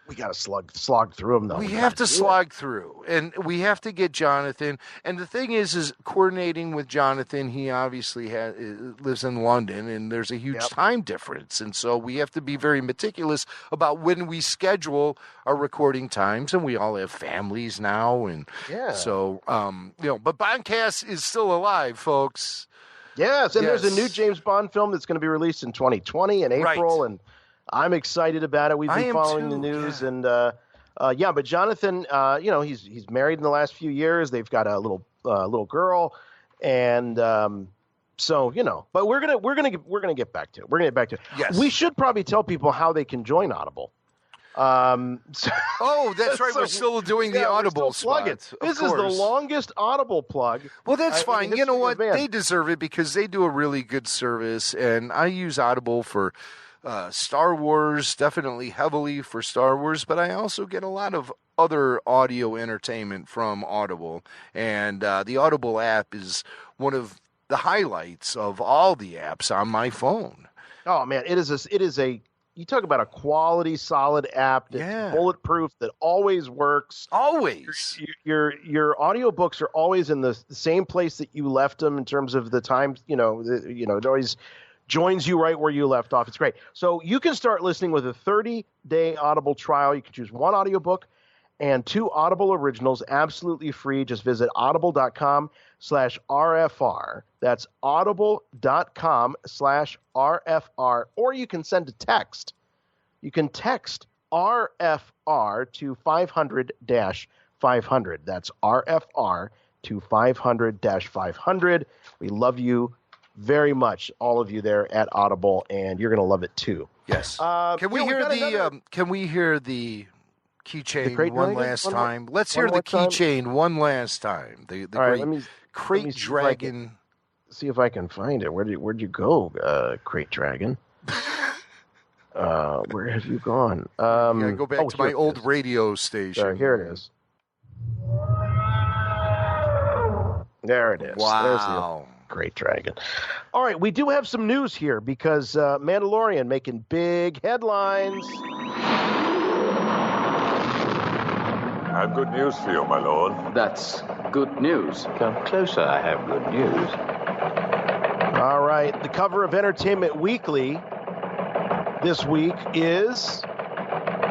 We gotta slog through them though. We have to slog through, and we have to get Jonathan. And the thing is coordinating with Jonathan. He obviously lives in London, and there's a huge time difference, and so we have to be very meticulous about when we schedule our recording times. And we all have families now, and so But Bondcast is still alive, folks. Yes, and there's a new James Bond film that's going to be released in 2020 in April, and I'm excited about it. We've been following the news, and but Jonathan, he's married in the last few years. They've got a little girl, and but we're gonna get back to it. We're gonna get back to it. Yes. We should probably tell people how they can join Audible. That's right. We're still doing the Audible spot. This is the longest Audible plug. Well, that's fine. You know what? They deserve it because they do a really good service, and I use Audible for Star Wars, definitely heavily for Star Wars, but I also get a lot of other audio entertainment from Audible, and the Audible app is one of the highlights of all the apps on my phone. Oh man, it is a you talk about a quality, solid app that's bulletproof, that always works. Always. Your audiobooks are always in the same place that you left them in terms of the time. It always joins you right where you left off. It's great. So you can start listening with a 30-day Audible trial. You can choose one audiobook and 2 Audible originals absolutely free. Just visit audible.com/RFR. That's audible.com/RFR. Or you can send a text. You can text RFR to 500-500. That's RFR to 500-500. We love you very much, all of you there at Audible, and you're going to love it too. Yes. Can we hear the keychain one last time? Let's hear the keychain one last time. The great Krayt Dragon. See if I can find it. Where'd you go, Krayt Dragon? Where have you gone? Go back to my old radio station. Sorry, here it is. There it is. Wow. There's the Krayt Dragon. All right, we do have some news here because Mandalorian making big headlines. I have good news for you, my lord. That's good news. Come closer, I have good news. All right, the cover of Entertainment Weekly this week is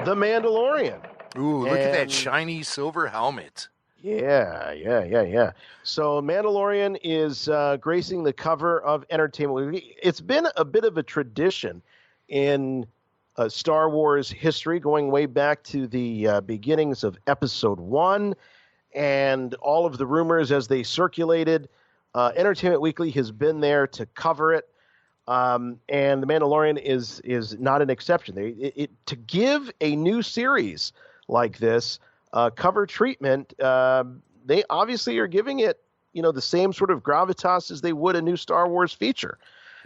The Mandalorian. Ooh, look at that shiny silver helmet. Yeah. So Mandalorian is gracing the cover of Entertainment Weekly. It's been a bit of a tradition in Star Wars history, going way back to the beginnings of Episode 1 and all of the rumors as they circulated. Entertainment Weekly has been there to cover it, and The Mandalorian is not an exception. To give a new series like this cover treatment, they obviously are giving it, the same sort of gravitas as they would a new Star Wars feature.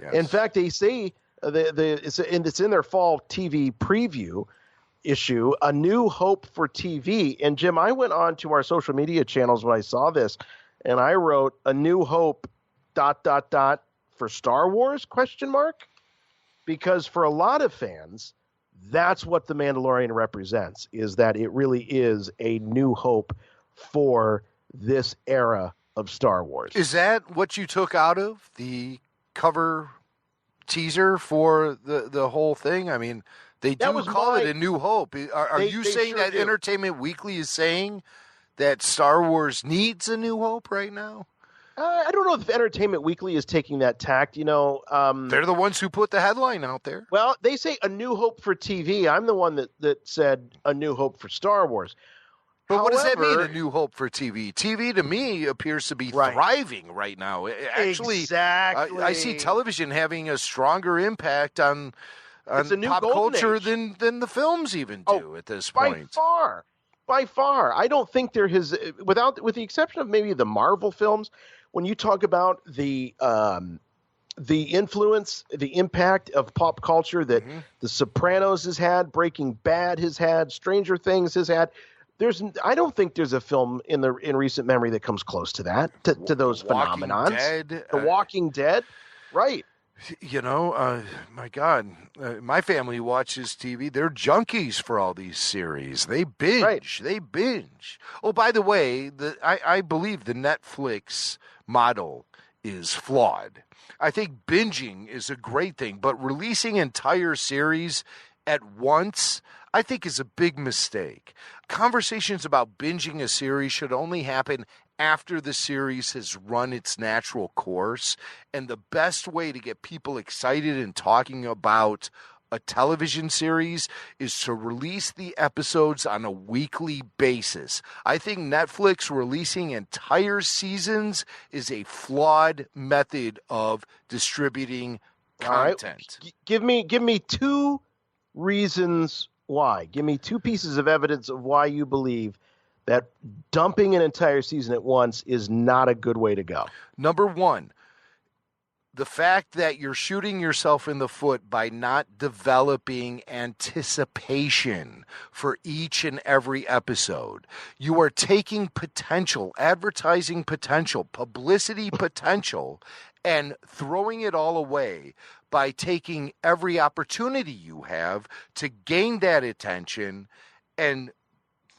Yes. In fact, they say it's in their fall TV preview issue, A New Hope for TV. And Jim, I went on to our social media channels when I saw this, and I wrote A New Hope ... for Star Wars ? Because for a lot of fans, that's what The Mandalorian represents, is that it really is a new hope for this era of Star Wars. Is that what you took out of the cover teaser for the whole thing? I mean, they do call it A New Hope. Are you saying sure that do. Entertainment Weekly is saying that Star Wars needs a new hope right now? I don't know if Entertainment Weekly is taking that tact. You know, they're the ones who put the headline out there. Well, they say A New Hope for TV. I'm the one that said A New Hope for Star Wars. But what does that mean, A New Hope for TV? TV, to me, appears to be thriving right now. Actually, exactly. I see television having a stronger impact on pop culture than the films even do at this point. By far. I don't think there has, with the exception of maybe the Marvel films, when you talk about the influence, the impact of pop culture that The Sopranos has had, Breaking Bad has had, Stranger Things has had, I don't think there's a film in recent memory that comes close to that, to those phenomenons. The Walking Dead, right? You know, my God, my family watches TV. They're junkies for all these series. They binge. Right. They binge. Oh, by the way, I believe the Netflix model is flawed. I think binging is a great thing, but releasing entire series at once, I think, is a big mistake. Conversations about binging a series should only happen after the series has run its natural course. And the best way to get people excited and talking about a television series is to release the episodes on a weekly basis. I think Netflix releasing entire seasons is a flawed method of distributing content. Right. Give me two reasons why. Give me two pieces of evidence of why you believe that dumping an entire season at once is not a good way to go. Number one, the fact that you're shooting yourself in the foot by not developing anticipation for each and every episode. You are taking potential, advertising potential, publicity potential, and throwing it all away by taking every opportunity you have to gain that attention and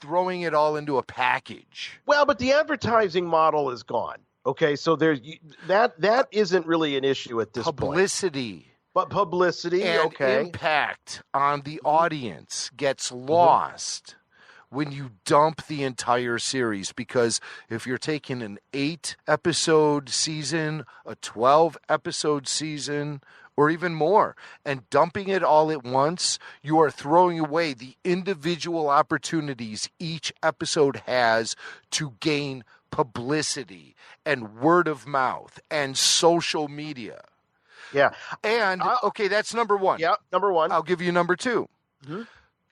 throwing it all into a package. Well, but the advertising model is gone. Okay, so there's that isn't really an issue at this publicity. point. But publicity, and okay. impact on the audience gets lost when you dump the entire series, because if you're taking an 8-episode season, a 12-episode season, or even more, and dumping it all at once, you are throwing away the individual opportunities each episode has to gain publicity and word of mouth and social media. Yeah. And, okay, that's number one. Yeah, number one. I'll give you number two. Mm-hmm.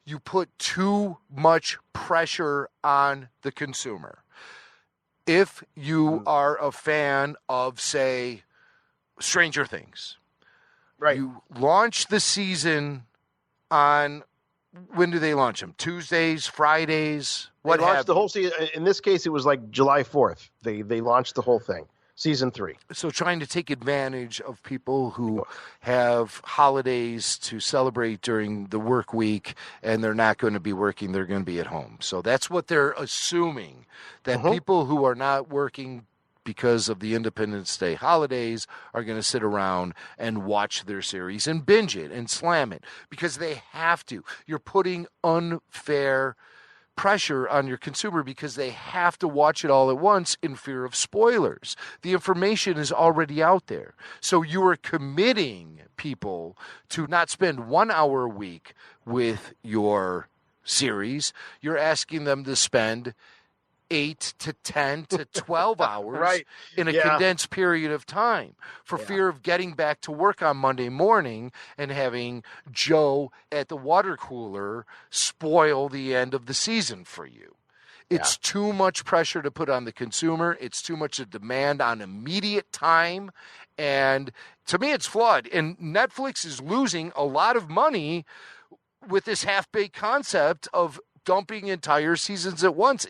You put too much pressure on the consumer. If you are a fan of, say, Stranger Things, right? You launch the season on, when do they launch them? Tuesdays, Fridays? They launched the whole season. In this case, it was like July 4th. They launched the whole thing. Season 3. So trying to take advantage of people who have holidays to celebrate during the work week, and they're not going to be working, they're going to be at home. So that's what they're assuming, that people who are not working because of the Independence Day holidays are going to sit around and watch their series and binge it and slam it because they have to. You're putting unfair pressure on your consumer because they have to watch it all at once in fear of spoilers. The information is already out there. So you are committing people to not spend 1 hour a week with your series. You're asking them to spend 8 to 10 to 12 hours in a condensed period of time for fear of getting back to work on Monday morning and having Joe at the water cooler spoil the end of the season for you. It's too much pressure to put on the consumer. It's too much a demand on immediate time. And to me, it's flawed. And Netflix is losing a lot of money with this half-baked concept of dumping entire seasons at once.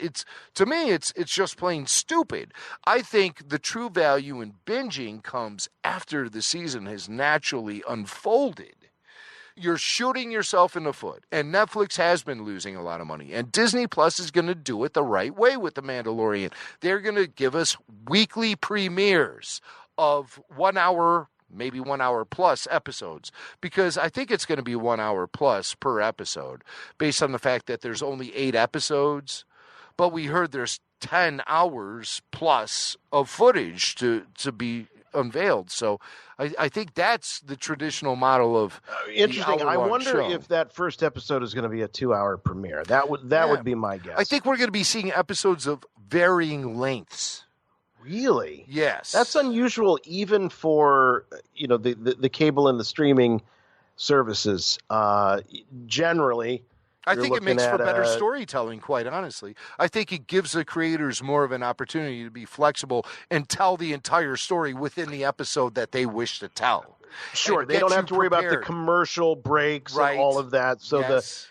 To me, it's just plain stupid. I think the true value in binging comes after the season has naturally unfolded. You're shooting yourself in the foot, and Netflix has been losing a lot of money, and Disney Plus is going to do it the right way with The Mandalorian. They're going to give us weekly premieres of 1 hour, maybe 1 hour plus episodes, because I think it's going to be 1 hour plus per episode based on the fact that there's only 8 episodes, but we heard there's 10 hours plus of footage to be unveiled. So I think that's the traditional model of interesting. I wonder show. if that first episode is going to be a 2-hour premiere. That would be my guess. I think we're going to be seeing episodes of varying lengths. Really? Yes. That's unusual even for, the cable and the streaming services. Generally, I think it makes for better storytelling, quite honestly. I think it gives the creators more of an opportunity to be flexible and tell the entire story within the episode that they wish to tell. Sure, they don't have to worry about the commercial breaks and all of that. So yes.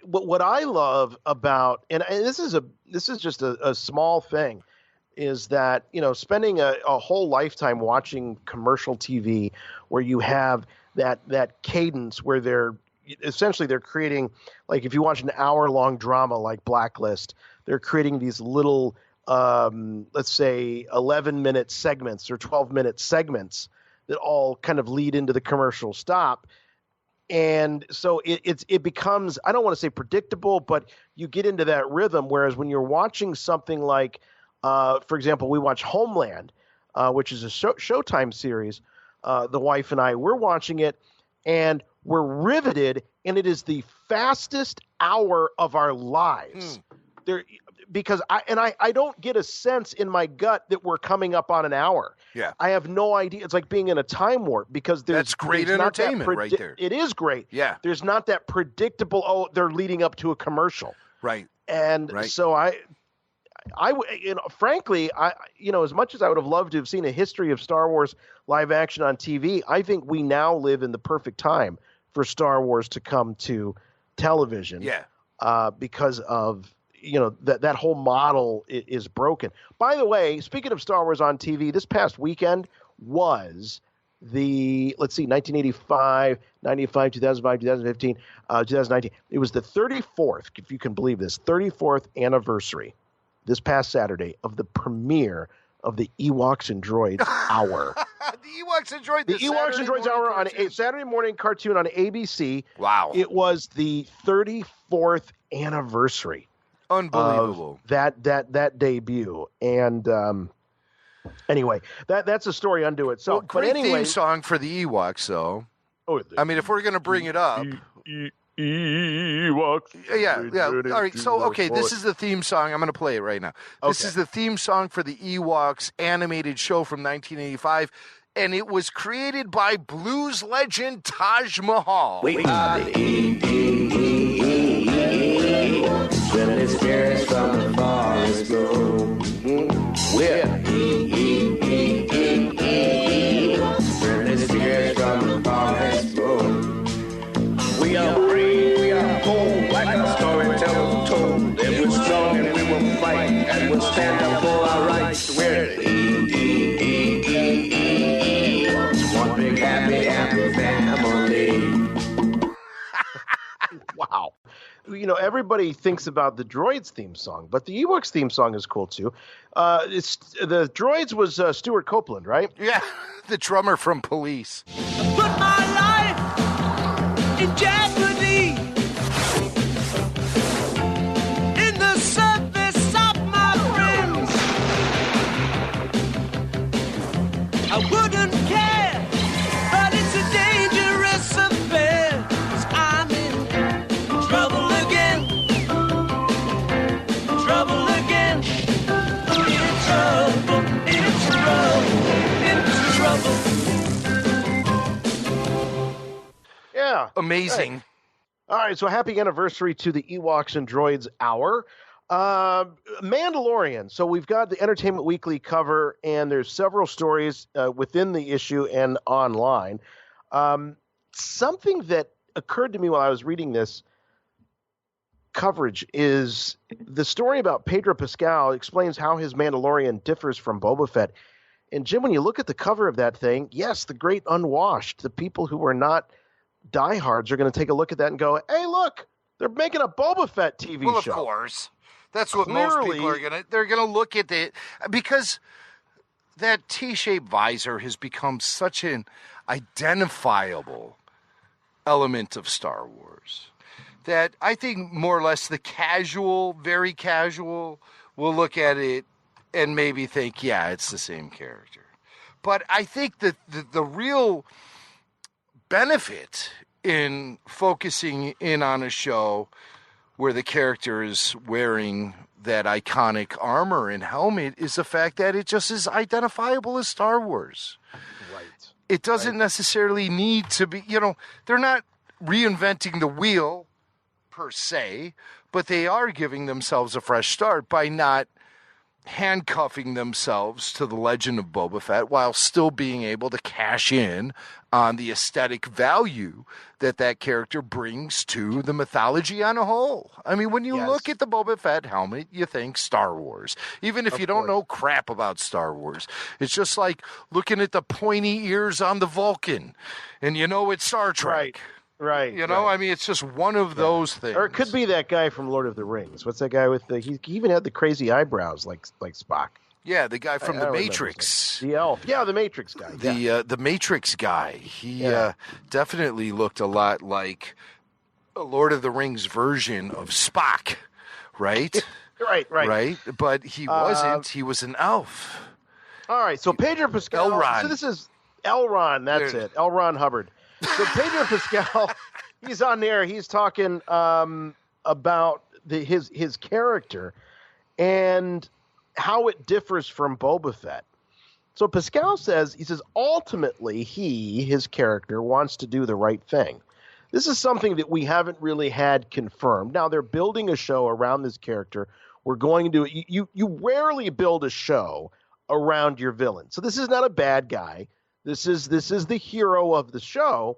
what I love about, and this is just a small thing, is that, spending a whole lifetime watching commercial TV where you have that cadence where they're creating, like if you watch an hour-long drama like Blacklist, they're creating these little, let's say, 11-minute segments or 12-minute segments that all kind of lead into the commercial stop. And so it becomes, I don't want to say predictable, but you get into that rhythm, whereas when you're watching something like, for example, we watch Homeland, which is a Showtime series. The wife and I, we're watching it, and we're riveted, and it is the fastest hour of our lives. Because I don't get a sense in my gut that we're coming up on an hour. Yeah, I have no idea. It's like being in a time warp because that's great entertainment right there. It is great. Yeah, there's not that predictable. Oh, they're leading up to a commercial. Right. And so frankly, as much as I would have loved to have seen a history of Star Wars live action on TV, I think we now live in the perfect time for Star Wars to come to television. Yeah. Because of, that whole model is broken. By the way, speaking of Star Wars on TV, this past weekend was the, 1985, 95, 2005, 2015, 2019. It was the 34th, if you can believe this, 34th anniversary this past Saturday of the premiere of the Ewoks and Droids Hour. The Ewoks and Droids. The Ewoks and Droids Hour on a Saturday morning cartoon on ABC. Wow. It was the 34th anniversary. Unbelievable. Of that debut. And anyway, that's a story unto itself. Well, great but anyway, theme song for the Ewoks, though. Oh, I mean, if we're going to bring it up. Ewoks. Yeah. All right. So, okay, this is the theme song. I'm going to play it right now. This is the theme song for the Ewoks animated show from 1985, and it was created by blues legend Taj Mahal. We are the Ewoks, when the spirits from the forest go. We're Ewoks, when the spirits from the forest go. We are brave, we are bold, like our storyteller told. That we're strong and we will fight, and we'll stand up for our rights. We're the Ewoks, one big happy family. Wow. Everybody thinks about the Droids theme song, but the Ewoks theme song is cool too. The Droids was Stuart Copeland, right? Yeah, the drummer from Police. Put my life in jeopardy, in the service of my friends. I wouldn't care, but it's a dangerous affair, 'cause I'm in trouble again, trouble again, in trouble, in trouble. Yeah. Amazing. Right. All right, so happy anniversary to the Ewoks and Droids Hour. Mandalorian. So we've got the Entertainment Weekly cover, and there's several stories within the issue and online. Something that occurred to me while I was reading this coverage is the story about Pedro Pascal explains how his Mandalorian differs from Boba Fett. And Jim, when you look at the cover of that thing, yes, the great unwashed, the people who are not diehards are going to take a look at that and go, hey, look, they're making a Boba Fett TV show. Well, of course. That's what Clearly, most people are going to, they're going to look at it because that T-shaped visor has become such an identifiable element of Star Wars that I think more or less the casual, very casual, will look at it and maybe think, yeah, it's the same character. But I think that the real benefit in focusing in on a show where the character is wearing that iconic armor and helmet is the fact that it just is identifiable as Star Wars. Right. It doesn't necessarily need to be, they're not reinventing the wheel per se, but they are giving themselves a fresh start by not handcuffing themselves to the legend of Boba Fett while still being able to cash in on the aesthetic value that character brings to the mythology on a whole. I mean, when you look at the Boba Fett helmet, you think Star Wars. Even if you don't know crap about Star Wars. It's just like looking at the pointy ears on the Vulcan and it's Star Trek. Right. I mean, it's just one of those things. Or it could be that guy from Lord of the Rings. What's that guy with he even had the crazy eyebrows like Spock. Yeah, the guy from The Matrix. The elf. Yeah, the Matrix guy. The Matrix guy. He definitely looked a lot like a Lord of the Rings version of Spock, right? Right. But he wasn't. He was an elf. All right, so Pedro Pascal. Elrond. So this is Elrond, that's it. L. Ron Hubbard. So Pedro Pascal, he's on there. He's talking about his character and how it differs from Boba Fett. So Pascal says, ultimately his character wants to do the right thing. This is something that we haven't really had confirmed. Now they're building a show around this character. We're going to you rarely build a show around your villain. So this is not a bad guy. This is the hero of the show,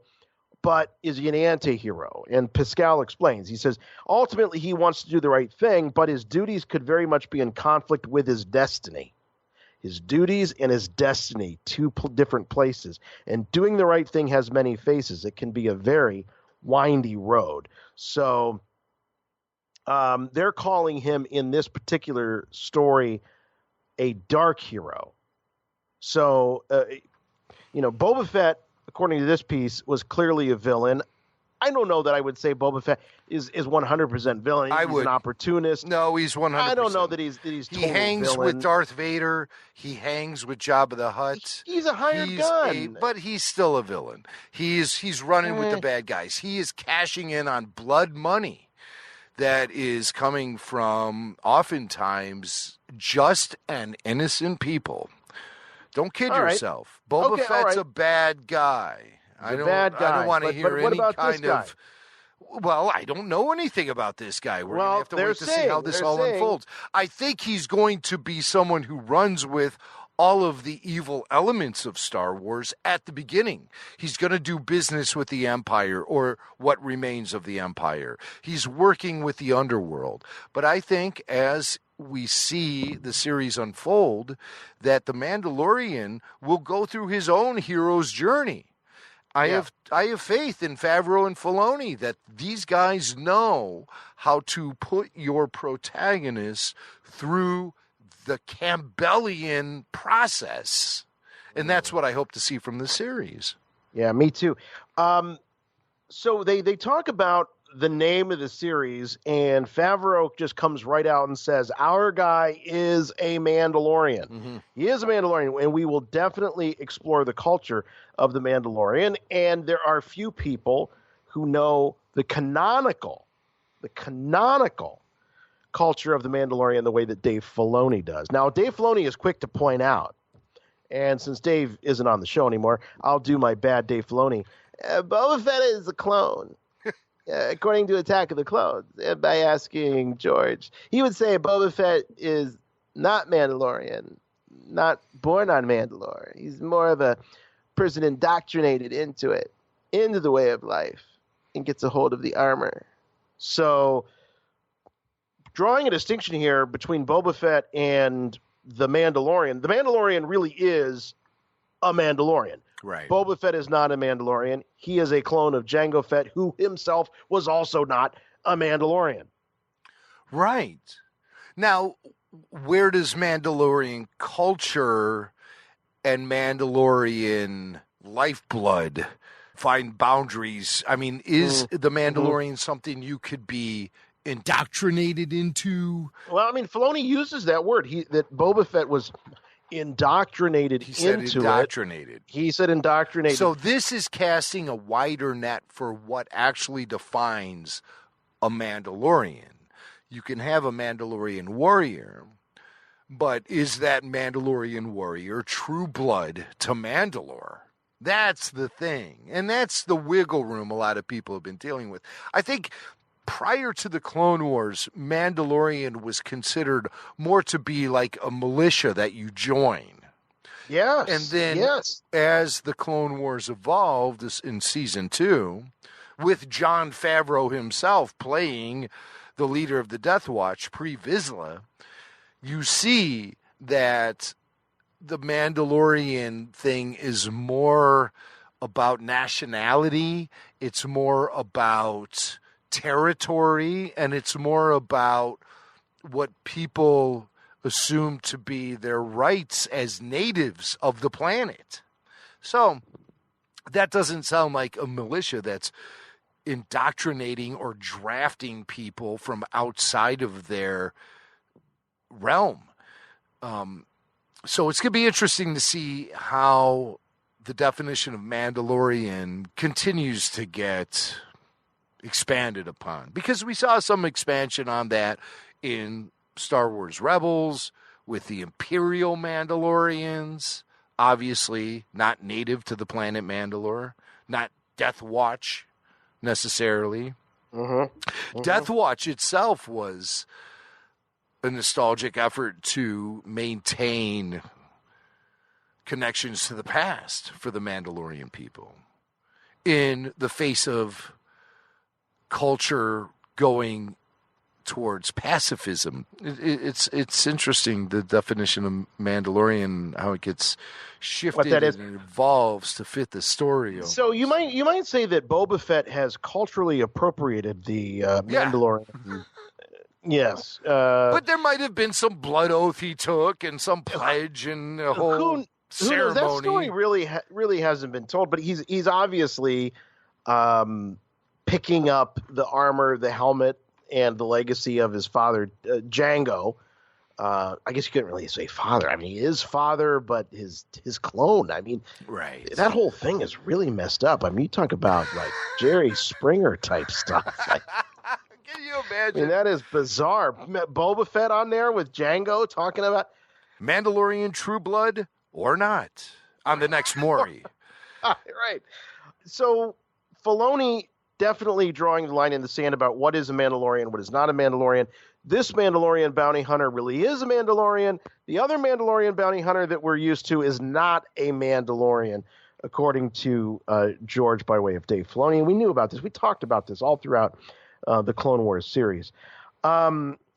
but is he an anti-hero? And Pascal explains. He says, ultimately, he wants to do the right thing, but his duties could very much be in conflict with his destiny. His duties and his destiny, two different places. And doing the right thing has many faces. It can be a very windy road. So they're calling him in this particular story a dark hero. So... Boba Fett, according to this piece, was clearly a villain. I don't know that I would say Boba Fett is 100% villain. He's an opportunist. No, he's 100%. I don't know that he's He hangs villain. with Darth Vader. He hangs with Jabba the Hutt. He's a hired gun. But he's still a villain. He's running with the bad guys. He is cashing in on blood money that is coming from oftentimes just an innocent people. Don't kid yourself. Boba Fett's a bad guy. I don't want to hear any kind of. Well, I don't know anything about this guy. We're going to have to wait to see how this all unfolds. I think he's going to be someone who runs with all of the evil elements of Star Wars at the beginning. He's going to do business with the Empire or what remains of the Empire. He's working with the underworld. But I think as we see the series unfold, that the Mandalorian will go through his own hero's journey. I have faith in Favreau and Filoni that these guys know how to put your protagonist through the Campbellian process. And that's what I hope to see from the series. Yeah, me too. So they talk about the name of the series, and Favreau just comes right out and says, our guy is a Mandalorian. Mm-hmm. He is a Mandalorian, and we will definitely explore the culture of the Mandalorian. And there are few people who know the canonical culture of the Mandalorian the way that Dave Filoni does. Now, Dave Filoni is quick to point out, and since Dave isn't on the show anymore, I'll do my bad Dave Filoni. Boba Fett is a clone. According to Attack of the Clones, by asking George, he would say Boba Fett is not Mandalorian, not born on Mandalore. He's more of a person indoctrinated into the way of life. and gets a hold of the armor. So, drawing a distinction here between Boba Fett and the Mandalorian really is a Mandalorian. Right. Boba Fett is not a Mandalorian. He is a clone of Jango Fett, who himself was also not a Mandalorian. Right. Now, where does Mandalorian culture and Mandalorian lifeblood find boundaries? I mean, is the Mandalorian something you could be indoctrinated into? Well, I mean, Filoni uses that word. That Boba Fett was indoctrinated He said into indoctrinated. it. He said indoctrinated. So this is casting a wider net for what actually defines a Mandalorian. You can have a Mandalorian warrior, but is that Mandalorian warrior true blood to Mandalore? That's the thing. And that's the wiggle room a lot of people have been dealing with. I think prior to the Clone Wars, Mandalorian was considered more to be like a militia that you join. Yes. And then as the Clone Wars evolved in Season 2, with Jon Favreau himself playing the leader of the Death Watch, pre-Vizsla, you see that the Mandalorian thing is more about nationality, it's more about territory, and it's more about what people assume to be their rights as natives of the planet. So that doesn't sound like a militia that's indoctrinating or drafting people from outside of their realm. So it's going to be interesting to see how the definition of Mandalorian continues to get expanded upon, because we saw some expansion on that in Star Wars Rebels with the Imperial Mandalorians, obviously not native to the planet Mandalore, not Death Watch necessarily. Death Watch itself was a nostalgic effort to maintain connections to the past for the Mandalorian people in the face of culture going towards pacifism. It's interesting, the definition of Mandalorian, how it gets shifted and evolves to fit the story. So you might say that Boba Fett has culturally appropriated the Mandalorian. Yes, but there might have been some blood oath he took and some pledge and a whole ceremony. That story really hasn't been told, but he's obviously picking up the armor, the helmet, and the legacy of his father, Jango. I guess you couldn't really say father. I mean, he is father, but his clone. I mean, right. That whole thing is really messed up. I mean, you talk about like Jerry Springer type stuff. Like, can you imagine? I mean, that is bizarre. Boba Fett on there with Jango talking about Mandalorian true blood or not on the next Maury. Right. So Filoni definitely drawing the line in the sand about what is a Mandalorian, what is not a Mandalorian. This Mandalorian bounty hunter really is a Mandalorian. The other Mandalorian bounty hunter that we're used to is not a Mandalorian, according to George by way of Dave Filoni. And we knew about this. We talked about this all throughout the Clone Wars series.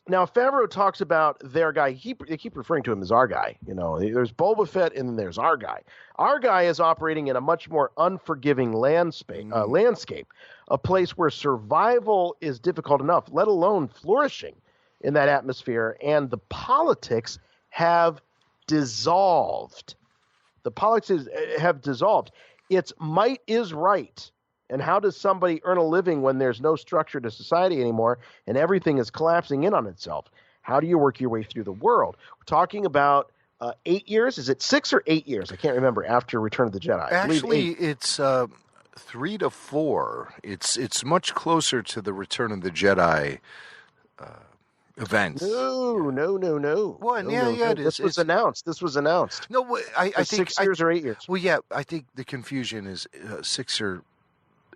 Now, Favreau talks about their guy. They keep referring to him as our guy. You know, there's Boba Fett and then there's our guy. Our guy is operating in a much more unforgiving landscape, a place where survival is difficult enough, let alone flourishing in that atmosphere. And the politics have dissolved. The politics have dissolved. It's might is right. And how does somebody earn a living when there's no structure to society anymore and everything is collapsing in on itself? How do you work your way through the world? We're talking about 8 years. Is it 6 or 8 years? I can't remember. After Return of the Jedi. Actually, it's 3 to 4. It's much closer to the Return of the Jedi events. No. Well, no. it is. This was announced. No, I think 6 years or 8 years. Well, yeah, I think the confusion is 6 or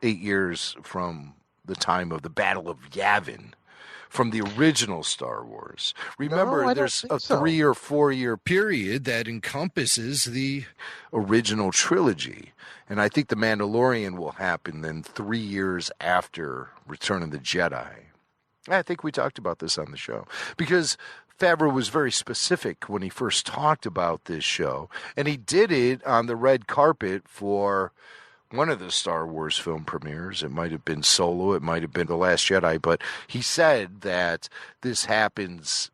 8 years from the time of the Battle of Yavin, from the original Star Wars. Remember, I don't there's think a so. 3 or 4 year period that encompasses the original trilogy. And I think The Mandalorian will happen then 3 years after Return of the Jedi. I think we talked about this on the show because Favreau was very specific when he first talked about this show, and he did it on the red carpet for one of the Star Wars film premieres. It might have been Solo, it might have been The Last Jedi, but he said that this happens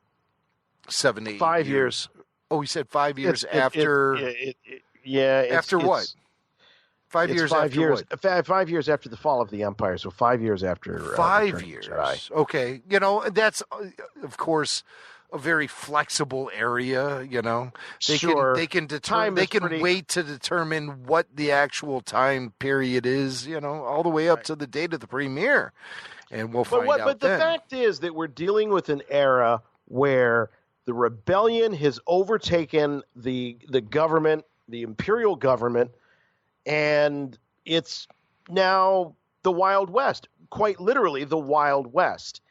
7, 8 5 years. Oh, he said 5 years after. After what? 5 years 5 after years. what? 5 years after the fall of the Empire, so 5 years after. 5 Return of the years. Jedi. Okay, that's of course a very flexible area. They Sure. they can determine. Time They is can pretty- wait to determine what the actual time period is. All the way up to the date of the premiere, and we'll find out But the then. fact is that we're dealing with an era where the rebellion has overtaken the government, the imperial government, and it's now the Wild West, quite literally the Wild West.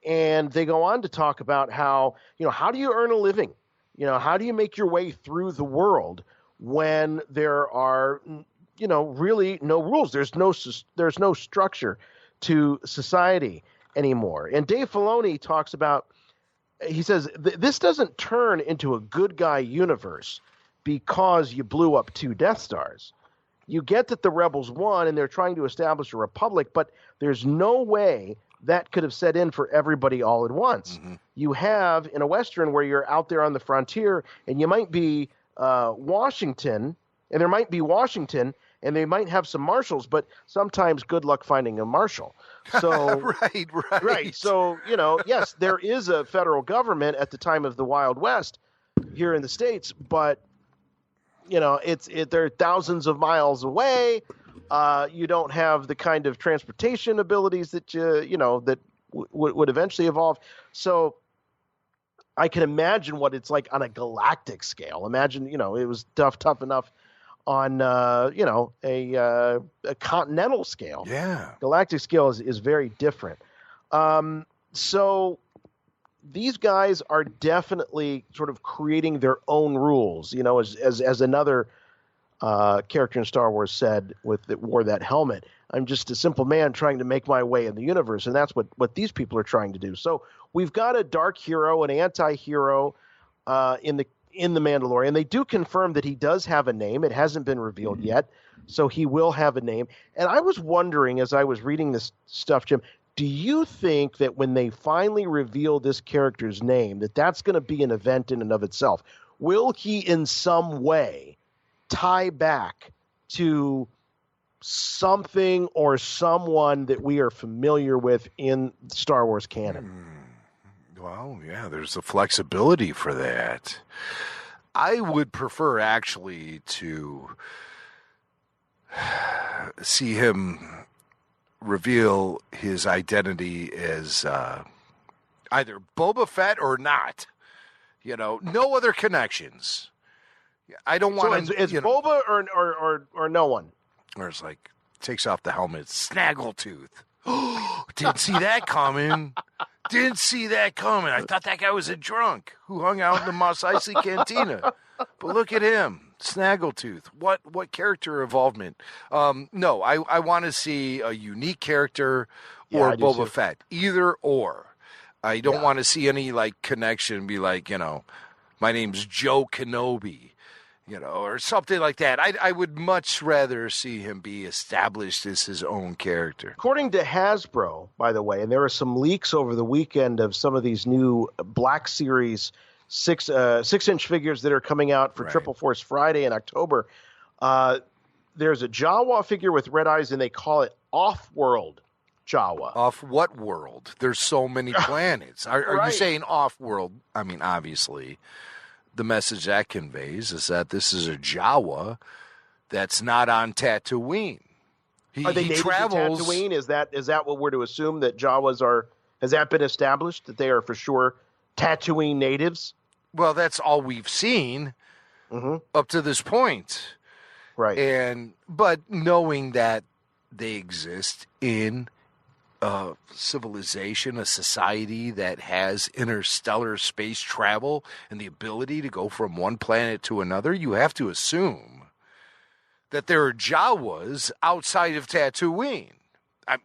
And they go on to talk about how do you earn a living? How do you make your way through the world when there are, really no rules? There's no structure to society anymore. And Dave Filoni talks about, he says, this doesn't turn into a good guy universe because you blew up 2 Death Stars. You get that the rebels won and they're trying to establish a republic, but there's no way that could have set in for everybody all at once. Mm-hmm. You have in a Western where you're out there on the frontier and you might be Washington, and there might be Washington, and they might have some marshals, but sometimes good luck finding a marshal. So right. So, yes, there is a federal government at the time of the Wild West here in the States, but they're thousands of miles away. You don't have the kind of transportation abilities that that would eventually evolve. So I can imagine what it's like on a galactic scale. Imagine, it was tough enough on a continental scale. Yeah, galactic scale is very different. So these guys are definitely sort of creating their own rules. As another character in Star Wars said that wore that helmet, I'm just a simple man trying to make my way in the universe, and that's what these people are trying to do. So we've got a dark hero, an anti-hero in the Mandalorian. They do confirm that he does have a name. It hasn't been revealed yet, so he will have a name. And I was wondering as I was reading this stuff, Jim, do you think that when they finally reveal this character's name, that's going to be an event in and of itself? Will he in some way tie back to something or someone that we are familiar with in Star Wars canon? Well, yeah, there's a flexibility for that. I would prefer actually to see him reveal his identity as either Boba Fett or not. No other connections. I don't want to. It's Boba or no one. Or it's like takes off the helmet, Snaggletooth. Didn't see that coming. I thought that guy was a drunk who hung out in the Mos Eisley Cantina. But look at him, Snaggletooth. What character involvement? No, I want to see a unique character or Boba Fett. Either or. I don't want to see any connection. Be like, my name's Joe Kenobi. Or something like that. I would much rather see him be established as his own character. According to Hasbro, by the way, and there are some leaks over the weekend of some of these new Black Series 6-inch figures that are coming out for Triple Force Friday in October. There's a Jawa figure with red eyes, and they call it Offworld Jawa. Off what world? There's so many planets. Are you saying off-world? I mean, obviously. The message that conveys is that this is a Jawa that's not on Tatooine. Are they native travels. to Tatooine? Is that what we're to assume, that Jawas are? Has that been established that they are for sure Tatooine natives? Well, that's all we've seen up to this point, right? But knowing that they exist in civilization, a society that has interstellar space travel and the ability to go from one planet to another, you have to assume that there are Jawas outside of Tatooine.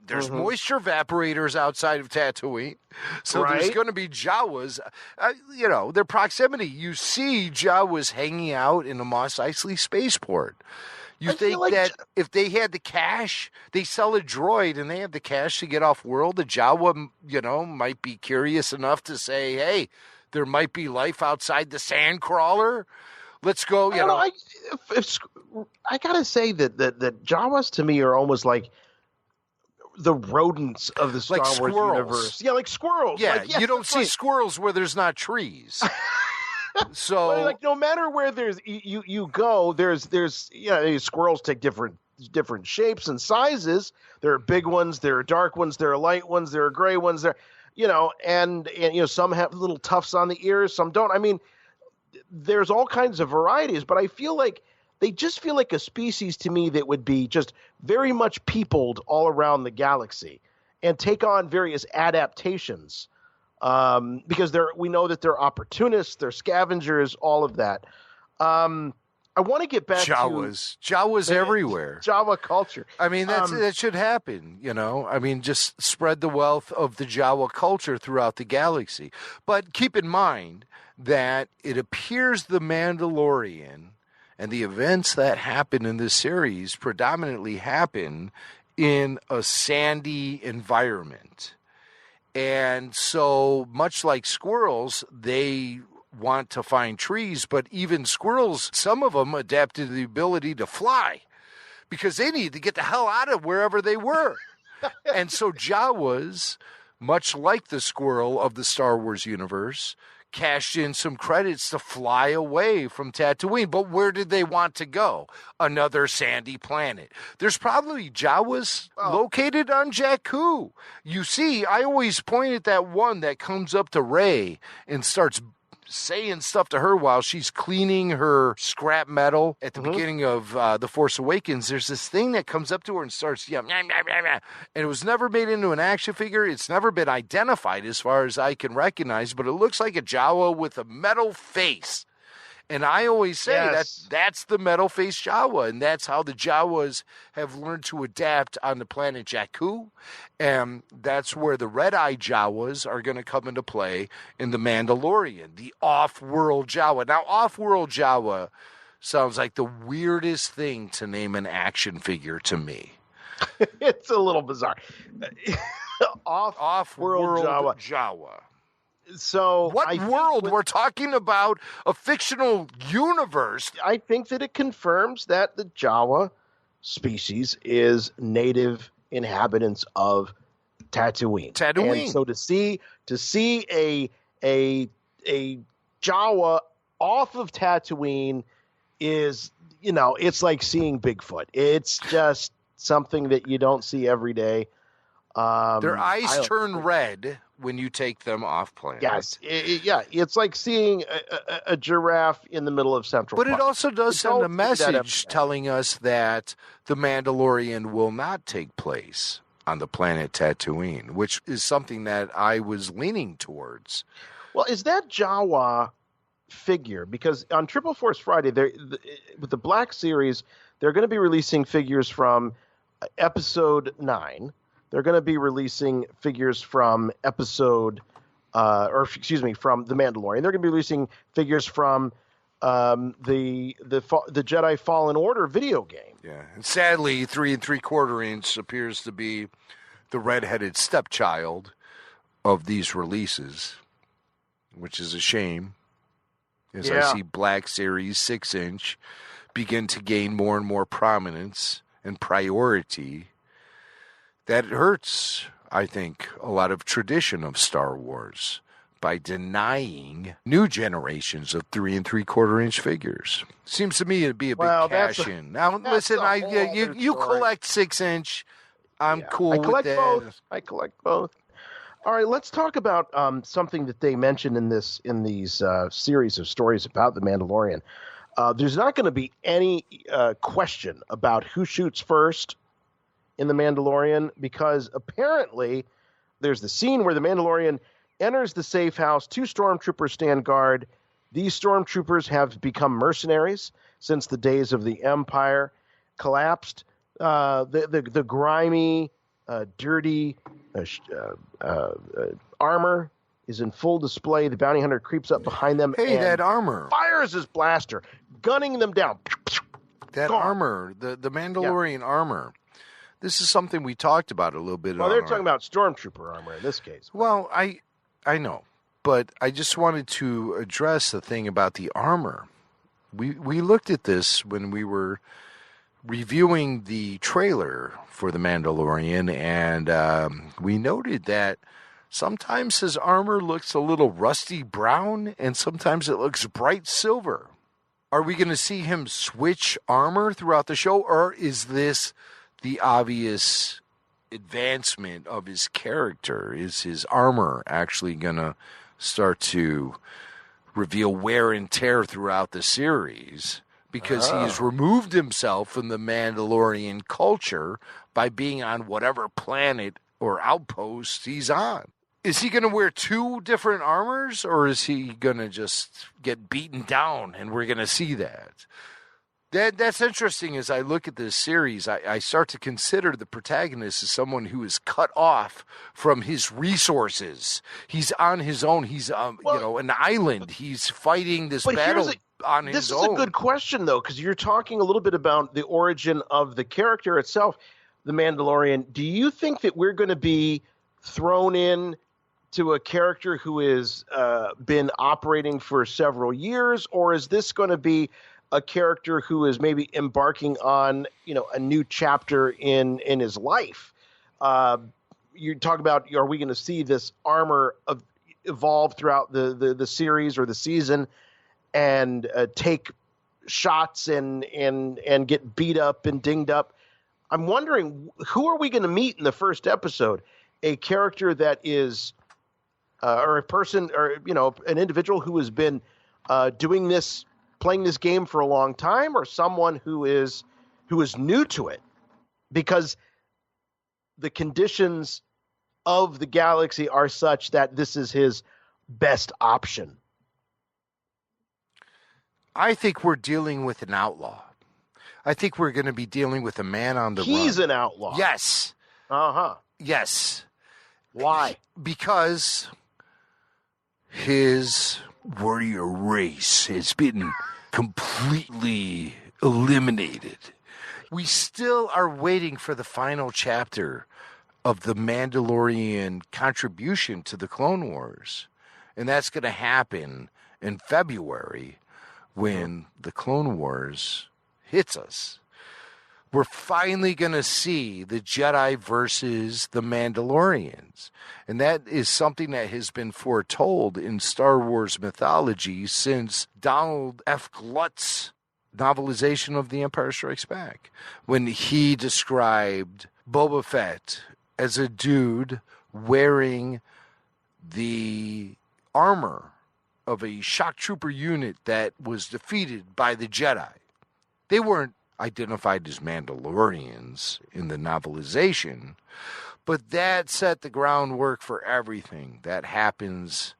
There's moisture evaporators outside of Tatooine, so there's going to be Jawas. Their proximity. You see Jawas hanging out in a Mos Eisley spaceport. You think that if they had the cash, they sell a droid and they have the cash to get off world, the Jawa, might be curious enough to say, hey, there might be life outside the sandcrawler. Let's go, I got to say that Jawas to me are almost like the rodents of the Star Wars universe. Yeah, like squirrels. Yeah, you don't see squirrels where there's not trees. So, well, no matter where you go, there's squirrels take different shapes and sizes. There are big ones, there are dark ones, there are light ones, there are gray ones. There, and some have little tufts on the ears, some don't. I mean, there's all kinds of varieties, but I feel like they just feel like a species to me that would be just very much peopled all around the galaxy and take on various adaptations. Because we know that they're opportunists, they're scavengers, all of that. I want to get back Jawas everywhere. Jawa culture. I mean, that should happen, I mean, just spread the wealth of the Jawa culture throughout the galaxy. But keep in mind that it appears the Mandalorian and the events that happen in this series predominantly happen in a sandy environment. And so, much like squirrels, they want to find trees, but even squirrels, some of them adapted the ability to fly because they need to get the hell out of wherever they were. And so Jawas, much like the squirrel of the Star Wars universe, cashed in some credits to fly away from Tatooine. But where did they want to go? Another sandy planet. There's probably Jawas located on Jakku. You see, I always point at that one that comes up to Rey and starts saying stuff to her while she's cleaning her scrap metal at the beginning of The Force Awakens. There's this thing that comes up to her and starts, and it was never made into an action figure. It's never been identified as far as I can recognize, but it looks like a Jawa with a metal face. And I always say that's the metal face Jawa, and that's how the Jawas have learned to adapt on the planet Jakku, and that's where the red-eye Jawas are going to come into play in The Mandalorian, the off-world Jawa. Now, off-world Jawa sounds like the weirdest thing to name an action figure to me. It's a little bizarre. Off-world Jawa. So what world? We're talking about a fictional universe. I think that it confirms that the Jawa species is native inhabitants of Tatooine. And so to see a Jawa off of Tatooine is, it's like seeing Bigfoot. It's just something that you don't see every day. Their eyes turn red when you take them off planet. Yes, it's like seeing a giraffe in the middle of Central Park. But it also does send a message telling us that the Mandalorian will not take place on the planet Tatooine, which is something that I was leaning towards. Well, is that Jawa figure? Because on Triple Force Friday, with the Black Series, they're going to be releasing figures from Episode 9. They're going to be releasing figures from from The Mandalorian. They're going to be releasing figures from the Jedi Fallen Order video game. Yeah, and sadly, 3 3/4 inch appears to be the redheaded stepchild of these releases, which is a shame. As I see Black Series 6-inch begin to gain more and more prominence and priority. That hurts, I think, a lot of tradition of Star Wars by denying new generations of 3 3/4 inch figures. Seems to me it'd be a big cash in. Now, listen, you collect 6-inch. I'm cool with that. I collect both. All right, let's talk about something that they mentioned in these series of stories about the Mandalorian. There's not going to be any question about who shoots first in The Mandalorian, because apparently there's the scene where the Mandalorian enters the safe house. 2 stormtroopers stand guard. These stormtroopers have become mercenaries since the days of the Empire collapsed. The grimy, dirty armor is in full display. The bounty hunter creeps up behind them. Hey, and that armor. fires his blaster, gunning them down. That armor, the Mandalorian armor. This is something we talked about a little bit. Well, they're talking about stormtrooper armor in this case. Well, I know, but I just wanted to address the thing about the armor. We looked at this when we were reviewing the trailer for The Mandalorian, and we noted that sometimes his armor looks a little rusty brown, and sometimes it looks bright silver. Are we going to see him switch armor throughout the show, or is this the obvious advancement of his character? Is his armor actually going to start to reveal wear and tear throughout the series? Because he's removed himself from the Mandalorian culture by being on whatever planet or outpost he's on. Is he going to wear 2 different armors, or is he going to just get beaten down and we're going to see that? That's interesting. As I look at this series, I start to consider the protagonist as someone who is cut off from his resources. He's on his own. He's an island. He's fighting this battle on his own. This is a good question, though, because you're talking a little bit about the origin of the character itself, the Mandalorian. Do you think that we're going to be thrown in to a character who has been operating for several years, or is this going to be a character who is maybe embarking on, a new chapter in his life? You talk about, are we going to see this armor evolve throughout the series or the season and take shots and get beat up and dinged up? I'm wondering, who are we going to meet in the first episode? A character that is, or a person, or an individual who has been playing this game for a long time, or someone who is new to it, because the conditions of the galaxy are such that this is his best option. I think we're dealing with an outlaw. I think we're going to be dealing with a man on the run. He's an outlaw. Yes. Yes. Why? Because his warrior race has been completely eliminated. We still are waiting for the final chapter of the Mandalorian contribution to the Clone Wars. And that's going to happen in February when the Clone Wars hits us. We're finally going to see the Jedi versus the Mandalorians. And that is something that has been foretold in Star Wars mythology since Donald F. Glutt's novelization of The Empire Strikes Back, when he described Boba Fett as a dude wearing the armor of a shock trooper unit that was defeated by the Jedi. They weren't identified as Mandalorians in the novelization, but that set the groundwork for everything that happens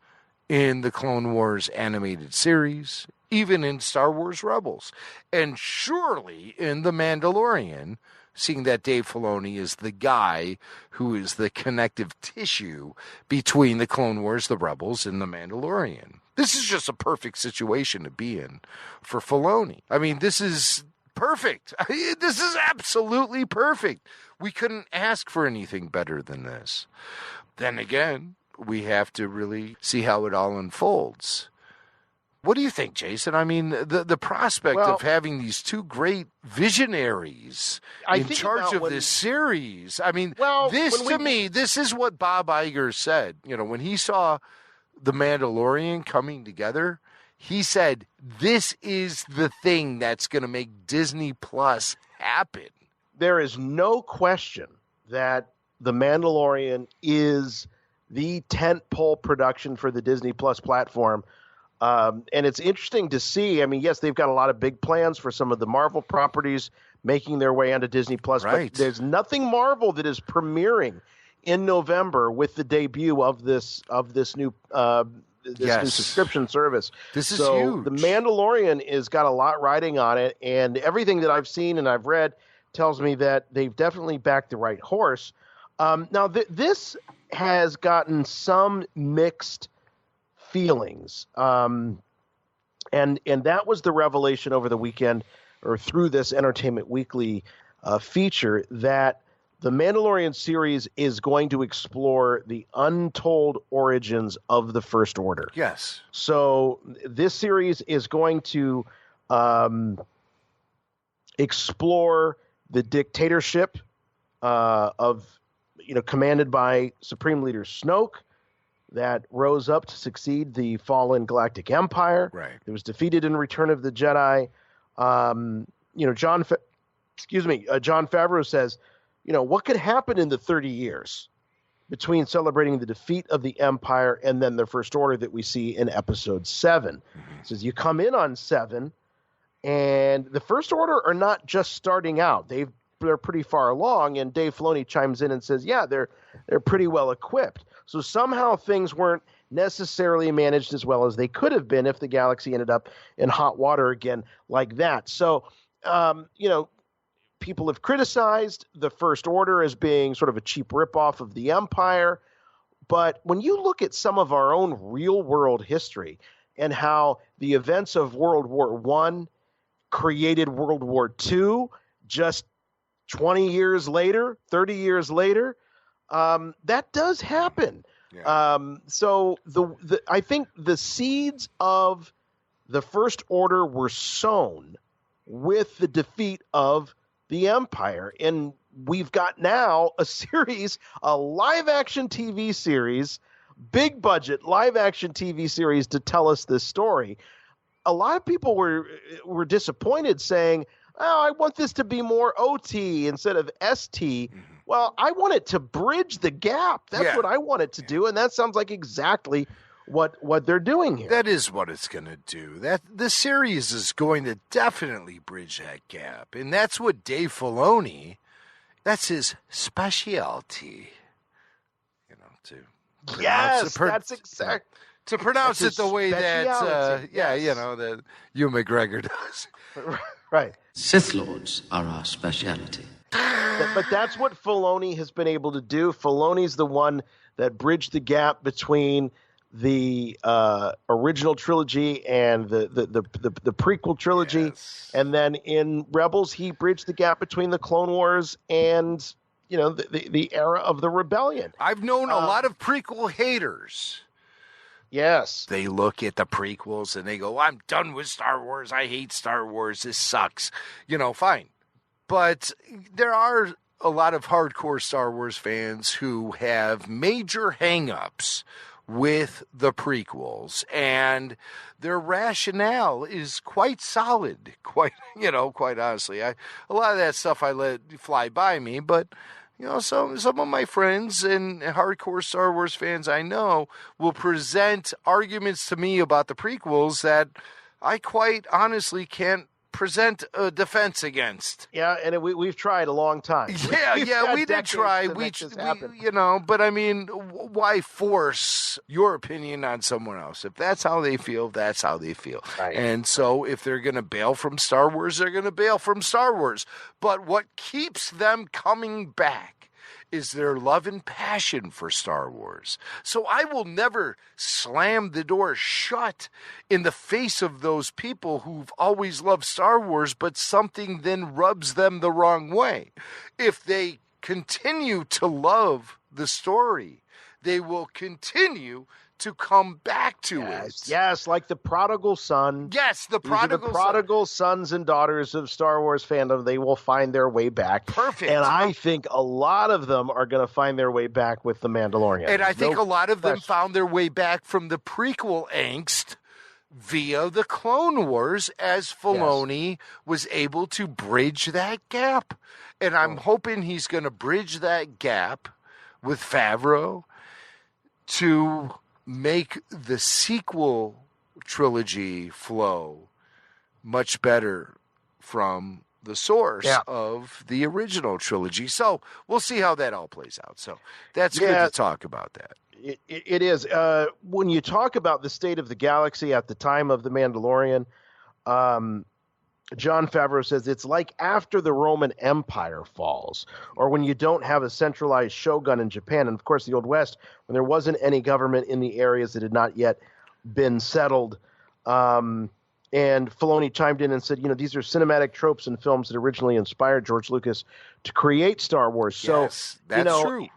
in the Clone Wars animated series, even in Star Wars Rebels, and surely in The Mandalorian, seeing that Dave Filoni is the guy who is the connective tissue between the Clone Wars, the Rebels, and The Mandalorian. This is just a perfect situation to be in for Filoni. I mean, this is perfect. This is absolutely perfect. We couldn't ask for anything better than this. Then again, we have to really see how it all unfolds. What do you think, Jason? I mean, the prospect of having these 2 great visionaries in charge of this series. I mean, this is what Bob Iger said. When he saw The Mandalorian coming together, he said, this is the thing that's going to make Disney Plus happen. There is no question that The Mandalorian is the tentpole production for the Disney Plus platform. And it's interesting to see. I mean, yes, they've got a lot of big plans for some of the Marvel properties, making their way onto Disney Plus. Right. But there's nothing Marvel that is premiering in November with the debut of this new new subscription service. This is so huge. The Mandalorian is got a lot riding on it, and everything that I've seen and I've read tells me that they've definitely backed the right horse. Now this has gotten some mixed feelings, and that was the revelation over the weekend, or through this Entertainment Weekly feature, that the Mandalorian series is going to explore the untold origins of the First Order. Yes. So this series is going to explore the dictatorship commanded by Supreme Leader Snoke, that rose up to succeed the fallen Galactic Empire. Right. It was defeated in Return of the Jedi. John Favreau says, what could happen in the 30 years between celebrating the defeat of the Empire and then the First Order that we see in Episode 7? He says, you come in on 7, and the First Order are not just starting out. They're pretty far along, and Dave Filoni chimes in and says, yeah, they're pretty well equipped. So somehow things weren't necessarily managed as well as they could have been if the galaxy ended up in hot water again like that. So, people have criticized the First Order as being sort of a cheap ripoff of the Empire. But when you look at some of our own real-world history and how the events of World War I created World War II just 20 years later, 30 years later, that does happen. Yeah. So I think the seeds of the First Order were sown with the defeat of the Empire. And we've got now a live-action TV series, big budget live-action TV series to tell us this story. A lot of people were disappointed, saying, oh, I want this to be more OT instead of ST. Mm-hmm. Well, I want it to bridge the gap. That's what I want it to do, and that sounds like exactly what they're doing here. That is what it's going to do. That the series is going to definitely bridge that gap, and that's what Dave Filoni, that's his specialty. That's exact. To pronounce it the way that that Ewan McGregor does. Right. Sith Lords are our speciality. But that's what Filoni has been able to do. Filoni's the one that bridged the gap between the original trilogy and the prequel trilogy. Yes. And then in Rebels, he bridged the gap between the Clone Wars and, the era of the Rebellion. I've known a lot of prequel haters. Yes. They look at the prequels and they go, I'm done with Star Wars. I hate Star Wars. This sucks. Fine. But there are a lot of hardcore Star Wars fans who have major hang-ups with the prequels, and their rationale is quite solid, quite honestly. A lot of that stuff I let fly by me, but some of my friends and hardcore Star Wars fans I know will present arguments to me about the prequels that I quite honestly can't present a defense against. Yeah, and we've tried a long time. Yeah, we did try. We but I mean, why force your opinion on someone else? If that's how they feel, that's how they feel. Right. And so if they're going to bail from Star Wars, they're going to bail from Star Wars. But what keeps them coming back is their love and passion for Star Wars. So I will never slam the door shut in the face of those people who've always loved Star Wars, but something then rubs them the wrong way. If they continue to love the story, they will continue to come back to it. Yes, like the prodigal son. Yes, the prodigal sons and daughters of Star Wars fandom. They will find their way back. Perfect. And I think a lot of them are going to find their way back with The Mandalorian. And I think a lot of them found their way back from the prequel angst via the Clone Wars, as Filoni was able to bridge that gap. And I'm hoping he's going to bridge that gap with Favreau to make the sequel trilogy flow much better from the source of the original trilogy. So we'll see how that all plays out. So that's good to talk about that. It is. When you talk about the state of the galaxy at the time of The Mandalorian, Jon Favreau says it's like after the Roman Empire falls, or when you don't have a centralized shogun in Japan. And, of course, the Old West, when there wasn't any government in the areas that had not yet been settled. And Filoni chimed in and said, these are cinematic tropes in films that originally inspired George Lucas to create Star Wars. Yes, that's true.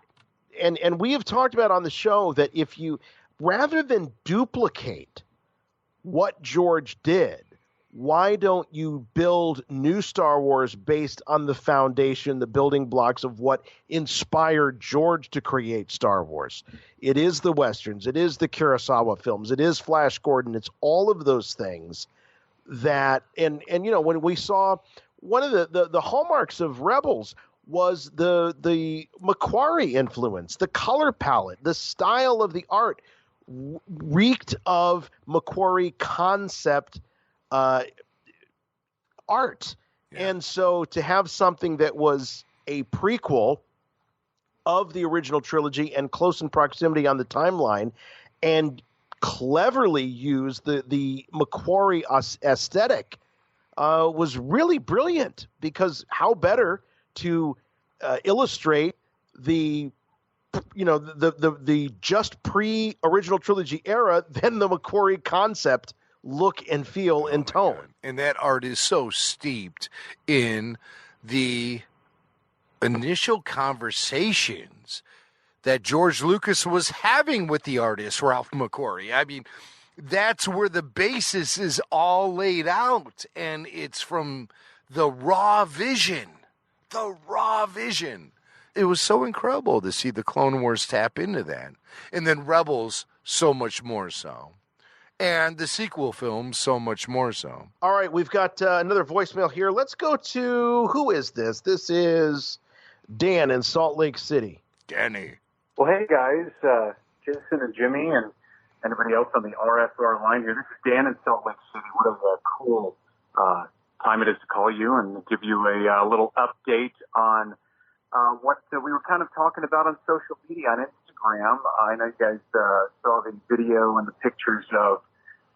And we have talked about on the show that if you, rather than duplicate what George did, why don't you build new Star Wars based on the foundation, the building blocks of what inspired George to create Star Wars? It is the Westerns. It is the Kurosawa films. It is Flash Gordon. It's all of those things that, and when we saw one of the hallmarks of Rebels was the Macquarie influence, the color palette, the style of the art reeked of Macquarie concept art. And so to have something that was a prequel of the original trilogy and close in proximity on the timeline and cleverly use the Macquarie aesthetic was really brilliant, because how better to illustrate the just pre-original trilogy era than the Macquarie concept look and feel and tone. God. And that art is so steeped in the initial conversations that George Lucas was having with the artist Ralph McQuarrie. I mean, that's where the basis is all laid out, and it's from the raw vision. The raw vision. It was so incredible to see the Clone Wars tap into that. And then Rebels, so much more so. And the sequel films, so much more so. All right, we've got another voicemail here. Let's go to, who is this? This is Dan in Salt Lake City. Danny. Well, hey, guys. Jason and Jimmy and anybody else on the RSR line here. This is Dan in Salt Lake City. What a cool time it is to call you and give you a little update on what we were kind of talking about on social media, on Instagram. I know you guys saw the video and the pictures of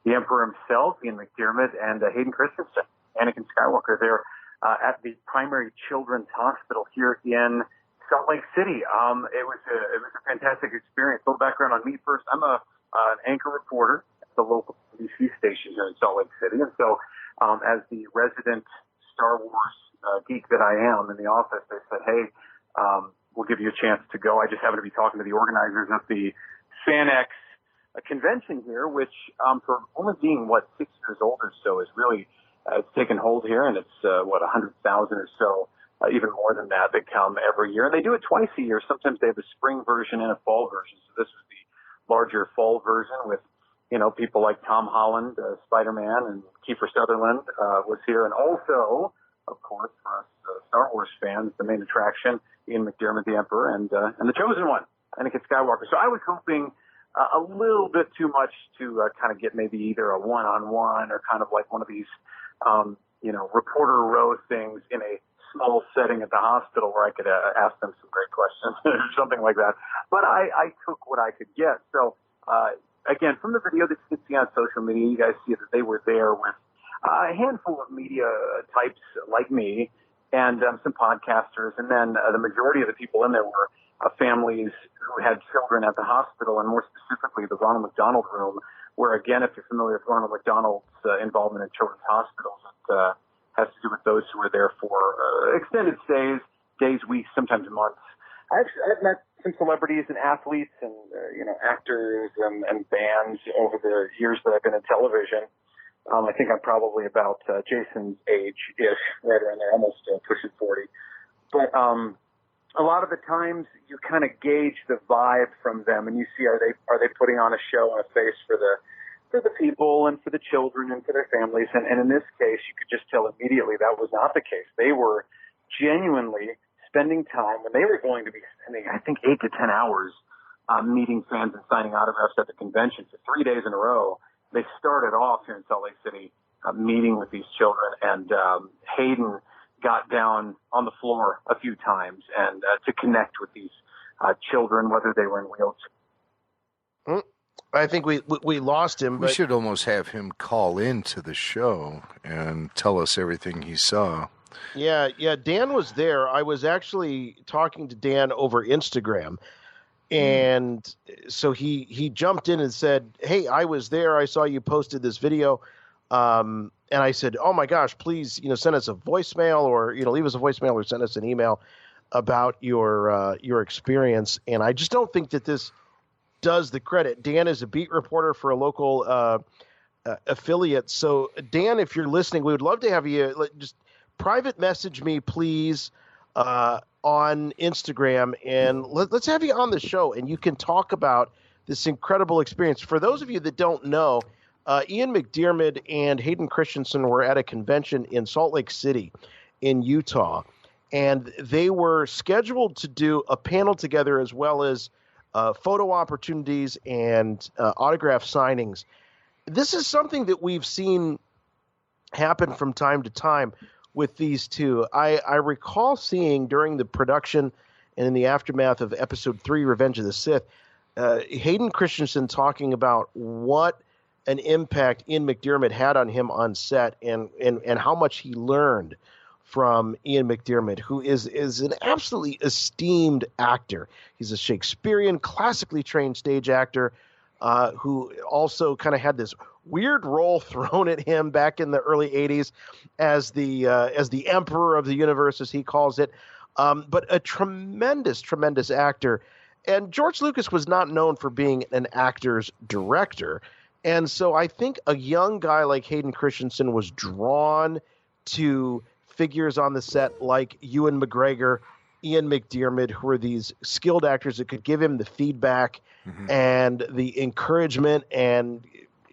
the Emperor himself, Ian McDiarmid, and Hayden Christensen, Anakin Skywalker. They're at the Primary Children's Hospital here in Salt Lake City. It was a fantastic experience. A little background on me first. I'm an anchor reporter at the local BBC station here in Salt Lake City, and so as the resident Star Wars geek that I am in the office, they said, hey, we'll give you a chance to go. I just happened to be talking to the organizers of the FanX convention here, which for only being, 6 years old or so, is really it's taken hold here, and it's 100,000 or so, even more than that come every year. And they do it twice a year. Sometimes they have a spring version and a fall version. So this was the larger fall version with, people like Tom Holland, Spider-Man, and Kiefer Sutherland was here. And also, of course, for us Star Wars fans, the main attraction, Ian McDiarmid, the Emperor, and the Chosen One, Anakin Skywalker. So I was hoping a little bit too much to kind of get maybe either a one-on-one or kind of like one of these, reporter row things in a small setting at the hospital where I could ask them some great questions or something like that. But I took what I could get. So, again, from the video that you can see on social media, you guys see that they were there with a handful of media types like me and some podcasters. And then the majority of the people in there were families who had children at the hospital, and more specifically the Ronald McDonald Room, where, again, if you're familiar with Ronald McDonald's involvement in children's hospitals, it has to do with those who are there for extended stays, days, weeks, sometimes months. I've met some celebrities and athletes and, actors and bands over the years that I've been in television. I think I'm probably about Jason's age-ish, right around there, almost pushing 40. But a lot of the times you kind of gauge the vibe from them, and you see are they putting on a show and a face for the people and for the children and for their families. And in this case, you could just tell immediately that was not the case. They were genuinely spending time when they were going to be spending, I think, 8 to 10 hours meeting fans and signing autographs at the convention for 3 days in a row. They started off here in Salt Lake City meeting with these children, and Hayden got down on the floor a few times and to connect with these children, whether they were in wheelchairs. I think we lost him. We But should almost have him call in to the show and tell us everything he saw. Yeah, Dan was there. I was actually talking to Dan over Instagram, and so he jumped in and said, "Hey, I was there. I saw you posted this video." And I said, "Oh my gosh, please, send us a voicemail or leave us a voicemail or send us an email about your experience." And I just don't think that this does the credit. Dan is a beat reporter for a local affiliate. So Dan, if you're listening, we would love to have you just private message me, please, on Instagram, and let's have you on the show, and you can talk about this incredible experience. For those of you that don't know, Ian McDiarmid and Hayden Christensen were at a convention in Salt Lake City in Utah, and they were scheduled to do a panel together as well as photo opportunities and autograph signings. This is something that we've seen happen from time to time with these two. I recall seeing during the production and in the aftermath of Episode 3, Revenge of the Sith, Hayden Christensen talking about what an impact Ian McDiarmid had on him on set and how much he learned from Ian McDiarmid, who is an absolutely esteemed actor. He's a Shakespearean, classically trained stage actor who also kind of had this weird role thrown at him back in the early 80s as the emperor of the universe, as he calls it. But a tremendous, tremendous actor. And George Lucas was not known for being an actor's director. And so I think a young guy like Hayden Christensen was drawn to figures on the set like Ewan McGregor, Ian McDiarmid, who were these skilled actors that could give him the feedback and the encouragement and,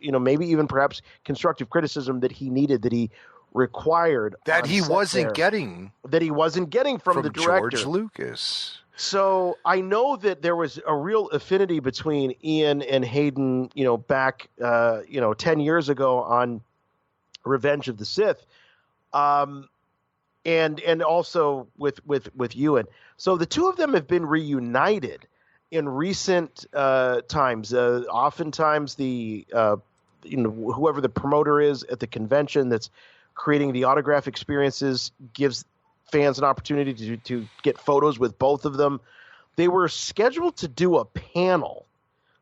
maybe even perhaps constructive criticism that he needed, that he required. That he wasn't getting from the director. George Lucas. So I know that there was a real affinity between Ian and Hayden, back, 10 years ago on Revenge of the Sith. And also with Ewan. So the two of them have been reunited in recent times. Oftentimes the whoever the promoter is at the convention that's creating the autograph experiences gives fans an opportunity to get photos with both of them. They were scheduled to do a panel.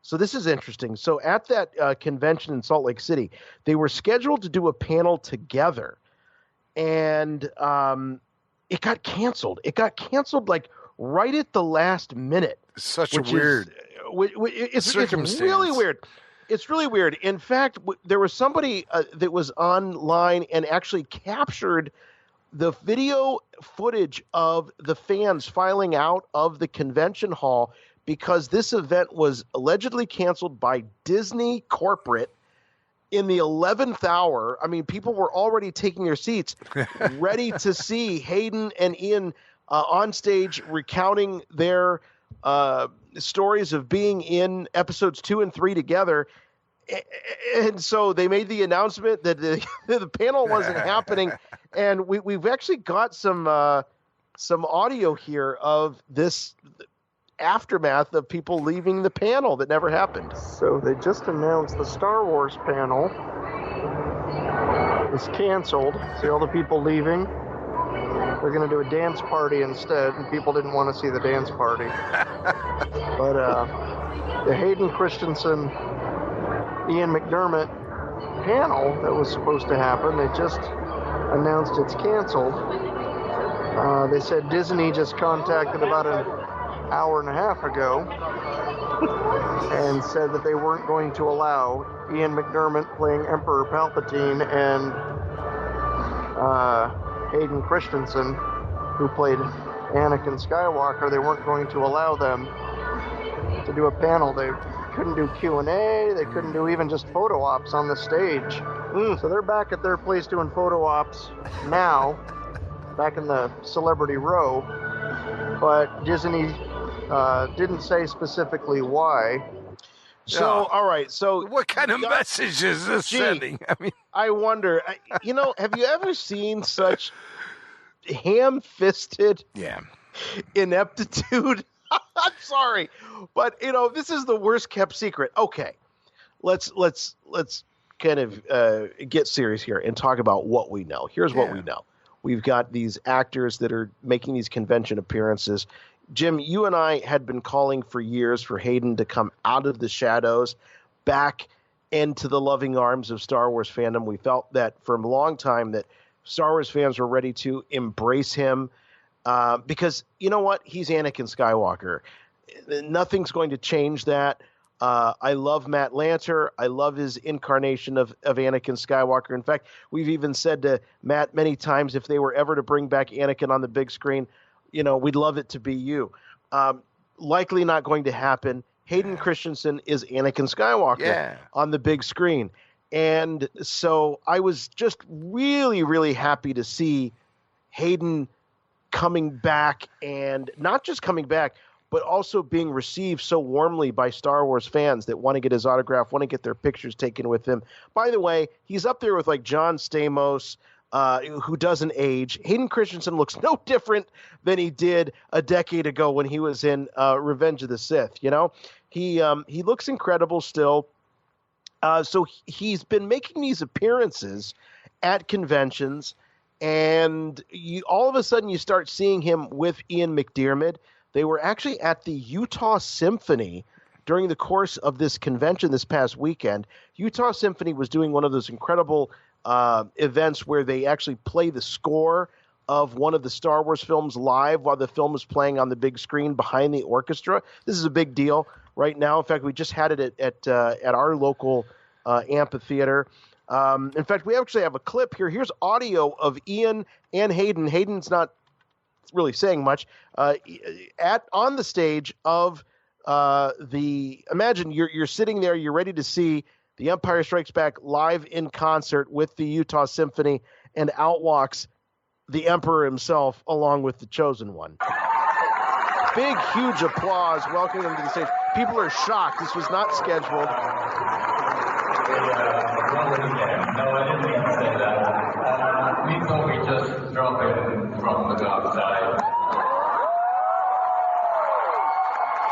So this is interesting. So at that convention in Salt Lake City, they were scheduled to do a panel together. And it got canceled. It got canceled like right at the last minute. Such a weird it's really weird. It's really weird. In fact, there was somebody that was online and actually captured the video footage of the fans filing out of the convention hall because this event was allegedly canceled by Disney corporate in the 11th hour. I mean, people were already taking their seats, ready to see Hayden and Ian on stage recounting their stories of being in episodes 2 and 3 together. And so they made the announcement that the panel wasn't happening. And we've actually got some audio here of this aftermath of people leaving the panel that never happened. So they just announced the Star Wars panel is canceled. See all the people leaving? They're going to do a dance party instead, and people didn't want to see the dance party. But the Hayden Christensen, Ian McDiarmid panel that was supposed to happen, they just announced it's canceled. They said Disney just contacted about an hour and a half ago and said that they weren't going to allow Ian McDiarmid playing Emperor Palpatine and Hayden Christensen, who played Anakin Skywalker. They weren't going to allow them to do a panel. They couldn't do Q&A. They couldn't do even just photo ops on the stage. So they're back at their place doing photo ops now, back in the celebrity row. But Disney didn't say specifically why. So, all right. So, what kind of message is this sending? I mean, I wonder. Have you ever seen such ham-fisted Yeah. ineptitude. I'm sorry, but this is the worst kept secret. Okay, let's kind of get serious here and talk about what we know. Here's what we know. We've got these actors that are making these convention appearances. Jim, you and I had been calling for years for Hayden to come out of the shadows, back into the loving arms of Star Wars fandom. We felt that for a long time that Star Wars fans were ready to embrace him because, you know what? He's Anakin Skywalker. Nothing's going to change that. I love Matt Lanter. I love his incarnation of Anakin Skywalker. In fact, we've even said to Matt many times, if they were ever to bring back Anakin on the big screen, we'd love it to be you. Likely not going to happen. Hayden Christensen is Anakin Skywalker on the big screen. And so I was just really, really happy to see Hayden coming back, and not just coming back, but also being received so warmly by Star Wars fans that want to get his autograph, want to get their pictures taken with him. By the way, he's up there with like John Stamos, who doesn't age. Hayden Christensen looks no different than he did a decade ago when he was in Revenge of the Sith. He looks incredible still. So he's been making these appearances at conventions, and all of a sudden you start seeing him with Ian McDiarmid. They were actually at the Utah Symphony during the course of this convention this past weekend. Utah Symphony was doing one of those incredible events where they actually play the score of one of the Star Wars films live while the film is playing on the big screen behind the orchestra. This is a big deal right now. In fact, we just had it at our local amphitheater. In fact, we actually have a clip here. Here's audio of Ian and Hayden. Hayden's not really saying much on the stage of imagine you're sitting there, you're ready to see The Empire Strikes Back live in concert with the Utah Symphony, and out walks the Emperor himself along with the Chosen One. Big, huge applause welcoming him to the stage. People are shocked. This was not scheduled. No, I didn't mean to say that. We thought we'd just drop in from the dark side.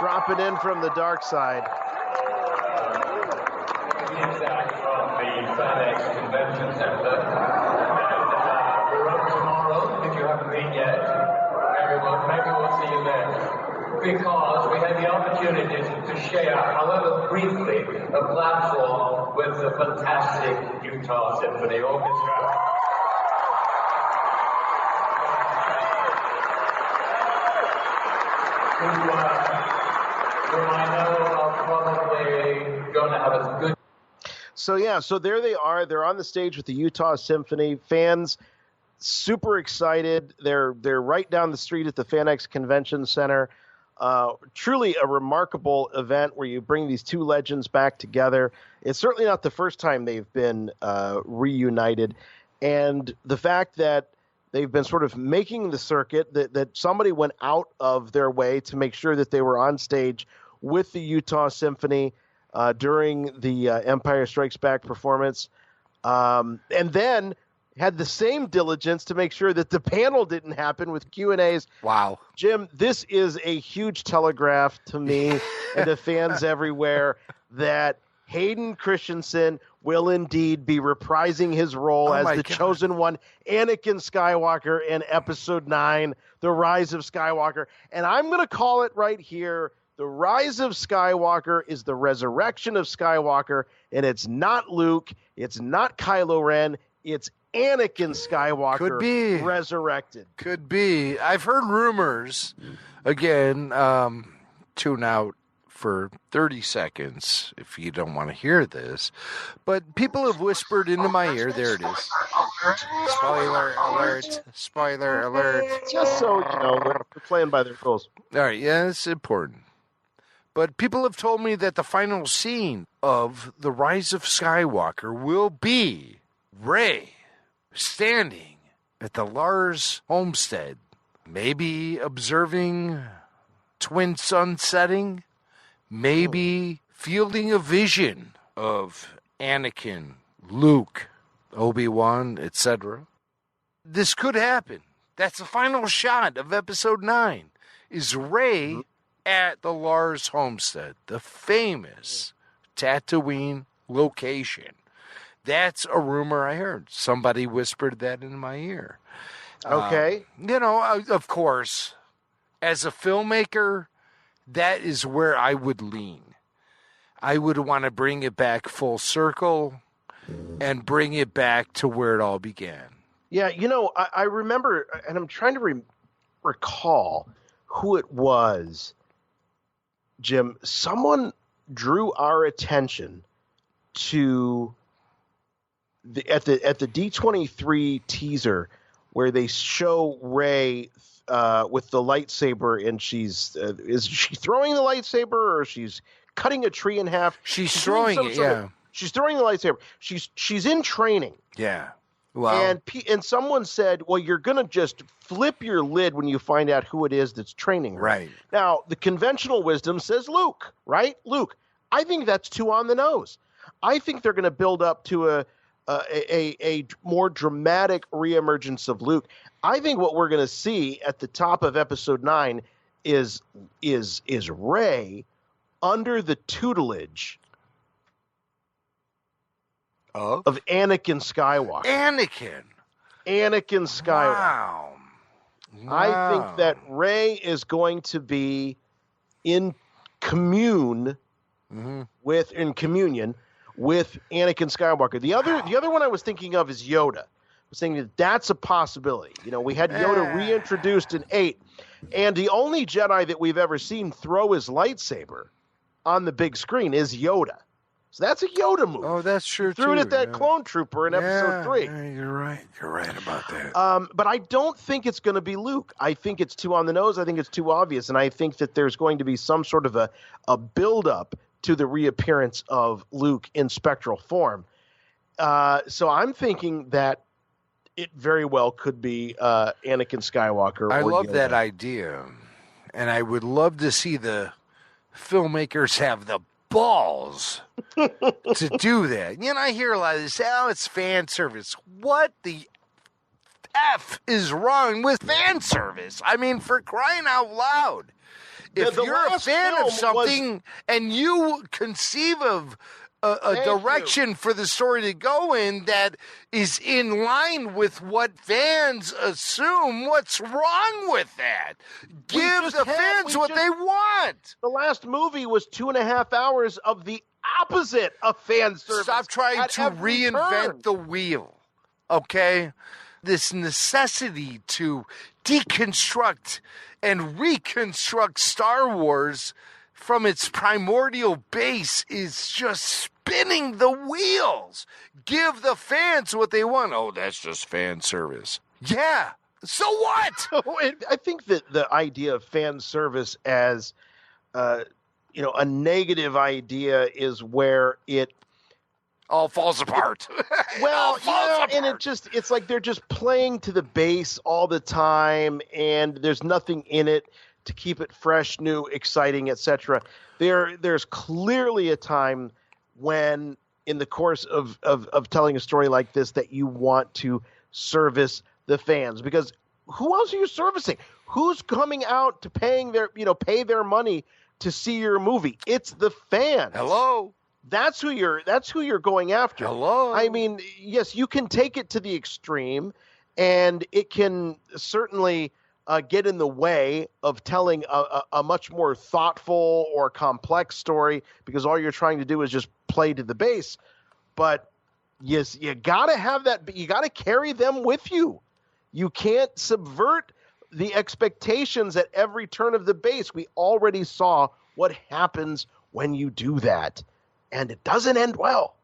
Drop it in from the dark side. Exact from the FedEx Convention Center. And we're up tomorrow, if you haven't been yet. Everyone, maybe we'll see you there. Because we had the opportunity to share, however briefly, a platform with the fantastic Utah Symphony Orchestra. Who I know are probably going to have a good... So there they are. They're on the stage with the Utah Symphony. Fans super excited. They're right down the street at the FanX Convention Center. Truly a remarkable event where you bring these two legends back together. It's certainly not the first time they've been reunited. And the fact that they've been sort of making the circuit, that somebody went out of their way to make sure that they were on stage with the Utah Symphony during the Empire Strikes Back performance. And then had the same diligence to make sure that the panel didn't happen with Q&As. Wow. Jim, this is a huge telegraph to me and to fans everywhere that Hayden Christensen will indeed be reprising his role as the Chosen One, Anakin Skywalker, in Episode 9, The Rise of Skywalker. And I'm going to call it right here. The Rise of Skywalker is the resurrection of Skywalker, and it's not Luke, it's not Kylo Ren, it's Anakin Skywalker. Could be resurrected. Could be. I've heard rumors. Again, tune out for 30 seconds if you don't want to hear this. But people have whispered into my ear. There it is. Spoiler alert. Spoiler alert. Just so you know, we're playing by their rules. All right. Yeah, it's important. But people have told me that the final scene of The Rise of Skywalker will be Rey standing at the Lars homestead, maybe observing twin sun setting, maybe fielding a vision of Anakin, Luke, Obi-Wan, etc. This could happen. That's the final shot of episode 9. Is Rey at the Lars homestead, the famous Tatooine location. That's a rumor I heard. Somebody whispered that in my ear. Okay. Of course, as a filmmaker, that is where I would lean. I would want to bring it back full circle and bring it back to where it all began. Yeah, I remember, and I'm trying to recall who it was, Jim. Someone drew our attention to at the D23 teaser where they show Rey with the lightsaber, and is she throwing the lightsaber, or she's cutting a tree in half? She's throwing it, yeah. She's throwing the lightsaber. She's in training. Yeah. Wow. And someone said, well, you're going to just flip your lid when you find out who it is that's training her. Right. Now, the conventional wisdom says Luke, right? Luke. I think that's too on the nose. I think they're going to build up to a more dramatic reemergence of Luke. I think what we're going to see at the top of episode 9 is Rey under the tutelage of Anakin Skywalker. Anakin Skywalker. Wow. I think that Rey is going to be in communion with Anakin Skywalker. The other one I was thinking of is Yoda. I was thinking that's a possibility. We had Yoda reintroduced in 8, and the only Jedi that we've ever seen throw his lightsaber on the big screen is Yoda. So that's a Yoda move. Oh, that's true, he threw it at that clone trooper in episode 3. Yeah, you're right. You're right about that. But I don't think it's going to be Luke. I think it's too on the nose. I think it's too obvious. And I think that there's going to be some sort of a build-up to the reappearance of Luke in spectral form. So I'm thinking that it very well could be Anakin Skywalker. I love Yoda. that idea. And I would love to see the filmmakers have the balls to do that. I hear a lot of this, it's fan service. What the F is wrong with fan service? I mean, for crying out loud. If you're a fan of something and you conceive of a direction for the story to go in that is in line with what fans assume, what's wrong with that? Give the fans what they want. The last movie was 2.5 hours of the opposite of fan service. Stop trying to reinvent the wheel, okay? This necessity to deconstruct and reconstruct Star Wars from its primordial base is just spinning the wheels. Give the fans what they want. Oh, that's just fan service. Yeah. So what? I think that the idea of fan service as, a negative idea is where it all falls apart. And it's like they're just playing to the base all the time, and there's nothing in it to keep it fresh, new, exciting, etc. There's clearly a time when, in the course of telling a story like this, that you want to service the fans, because who else are you servicing? Who's coming out to pay their money to see your movie? It's the fans. Hello. That's who you're going after. Hello. I mean, yes, you can take it to the extreme, and it can certainly get in the way of telling a much more thoughtful or complex story, because all you're trying to do is just play to the base. But yes, you got to have that. You got to carry them with you. You can't subvert the expectations at every turn of the base. We already saw what happens when you do that, and it doesn't end well.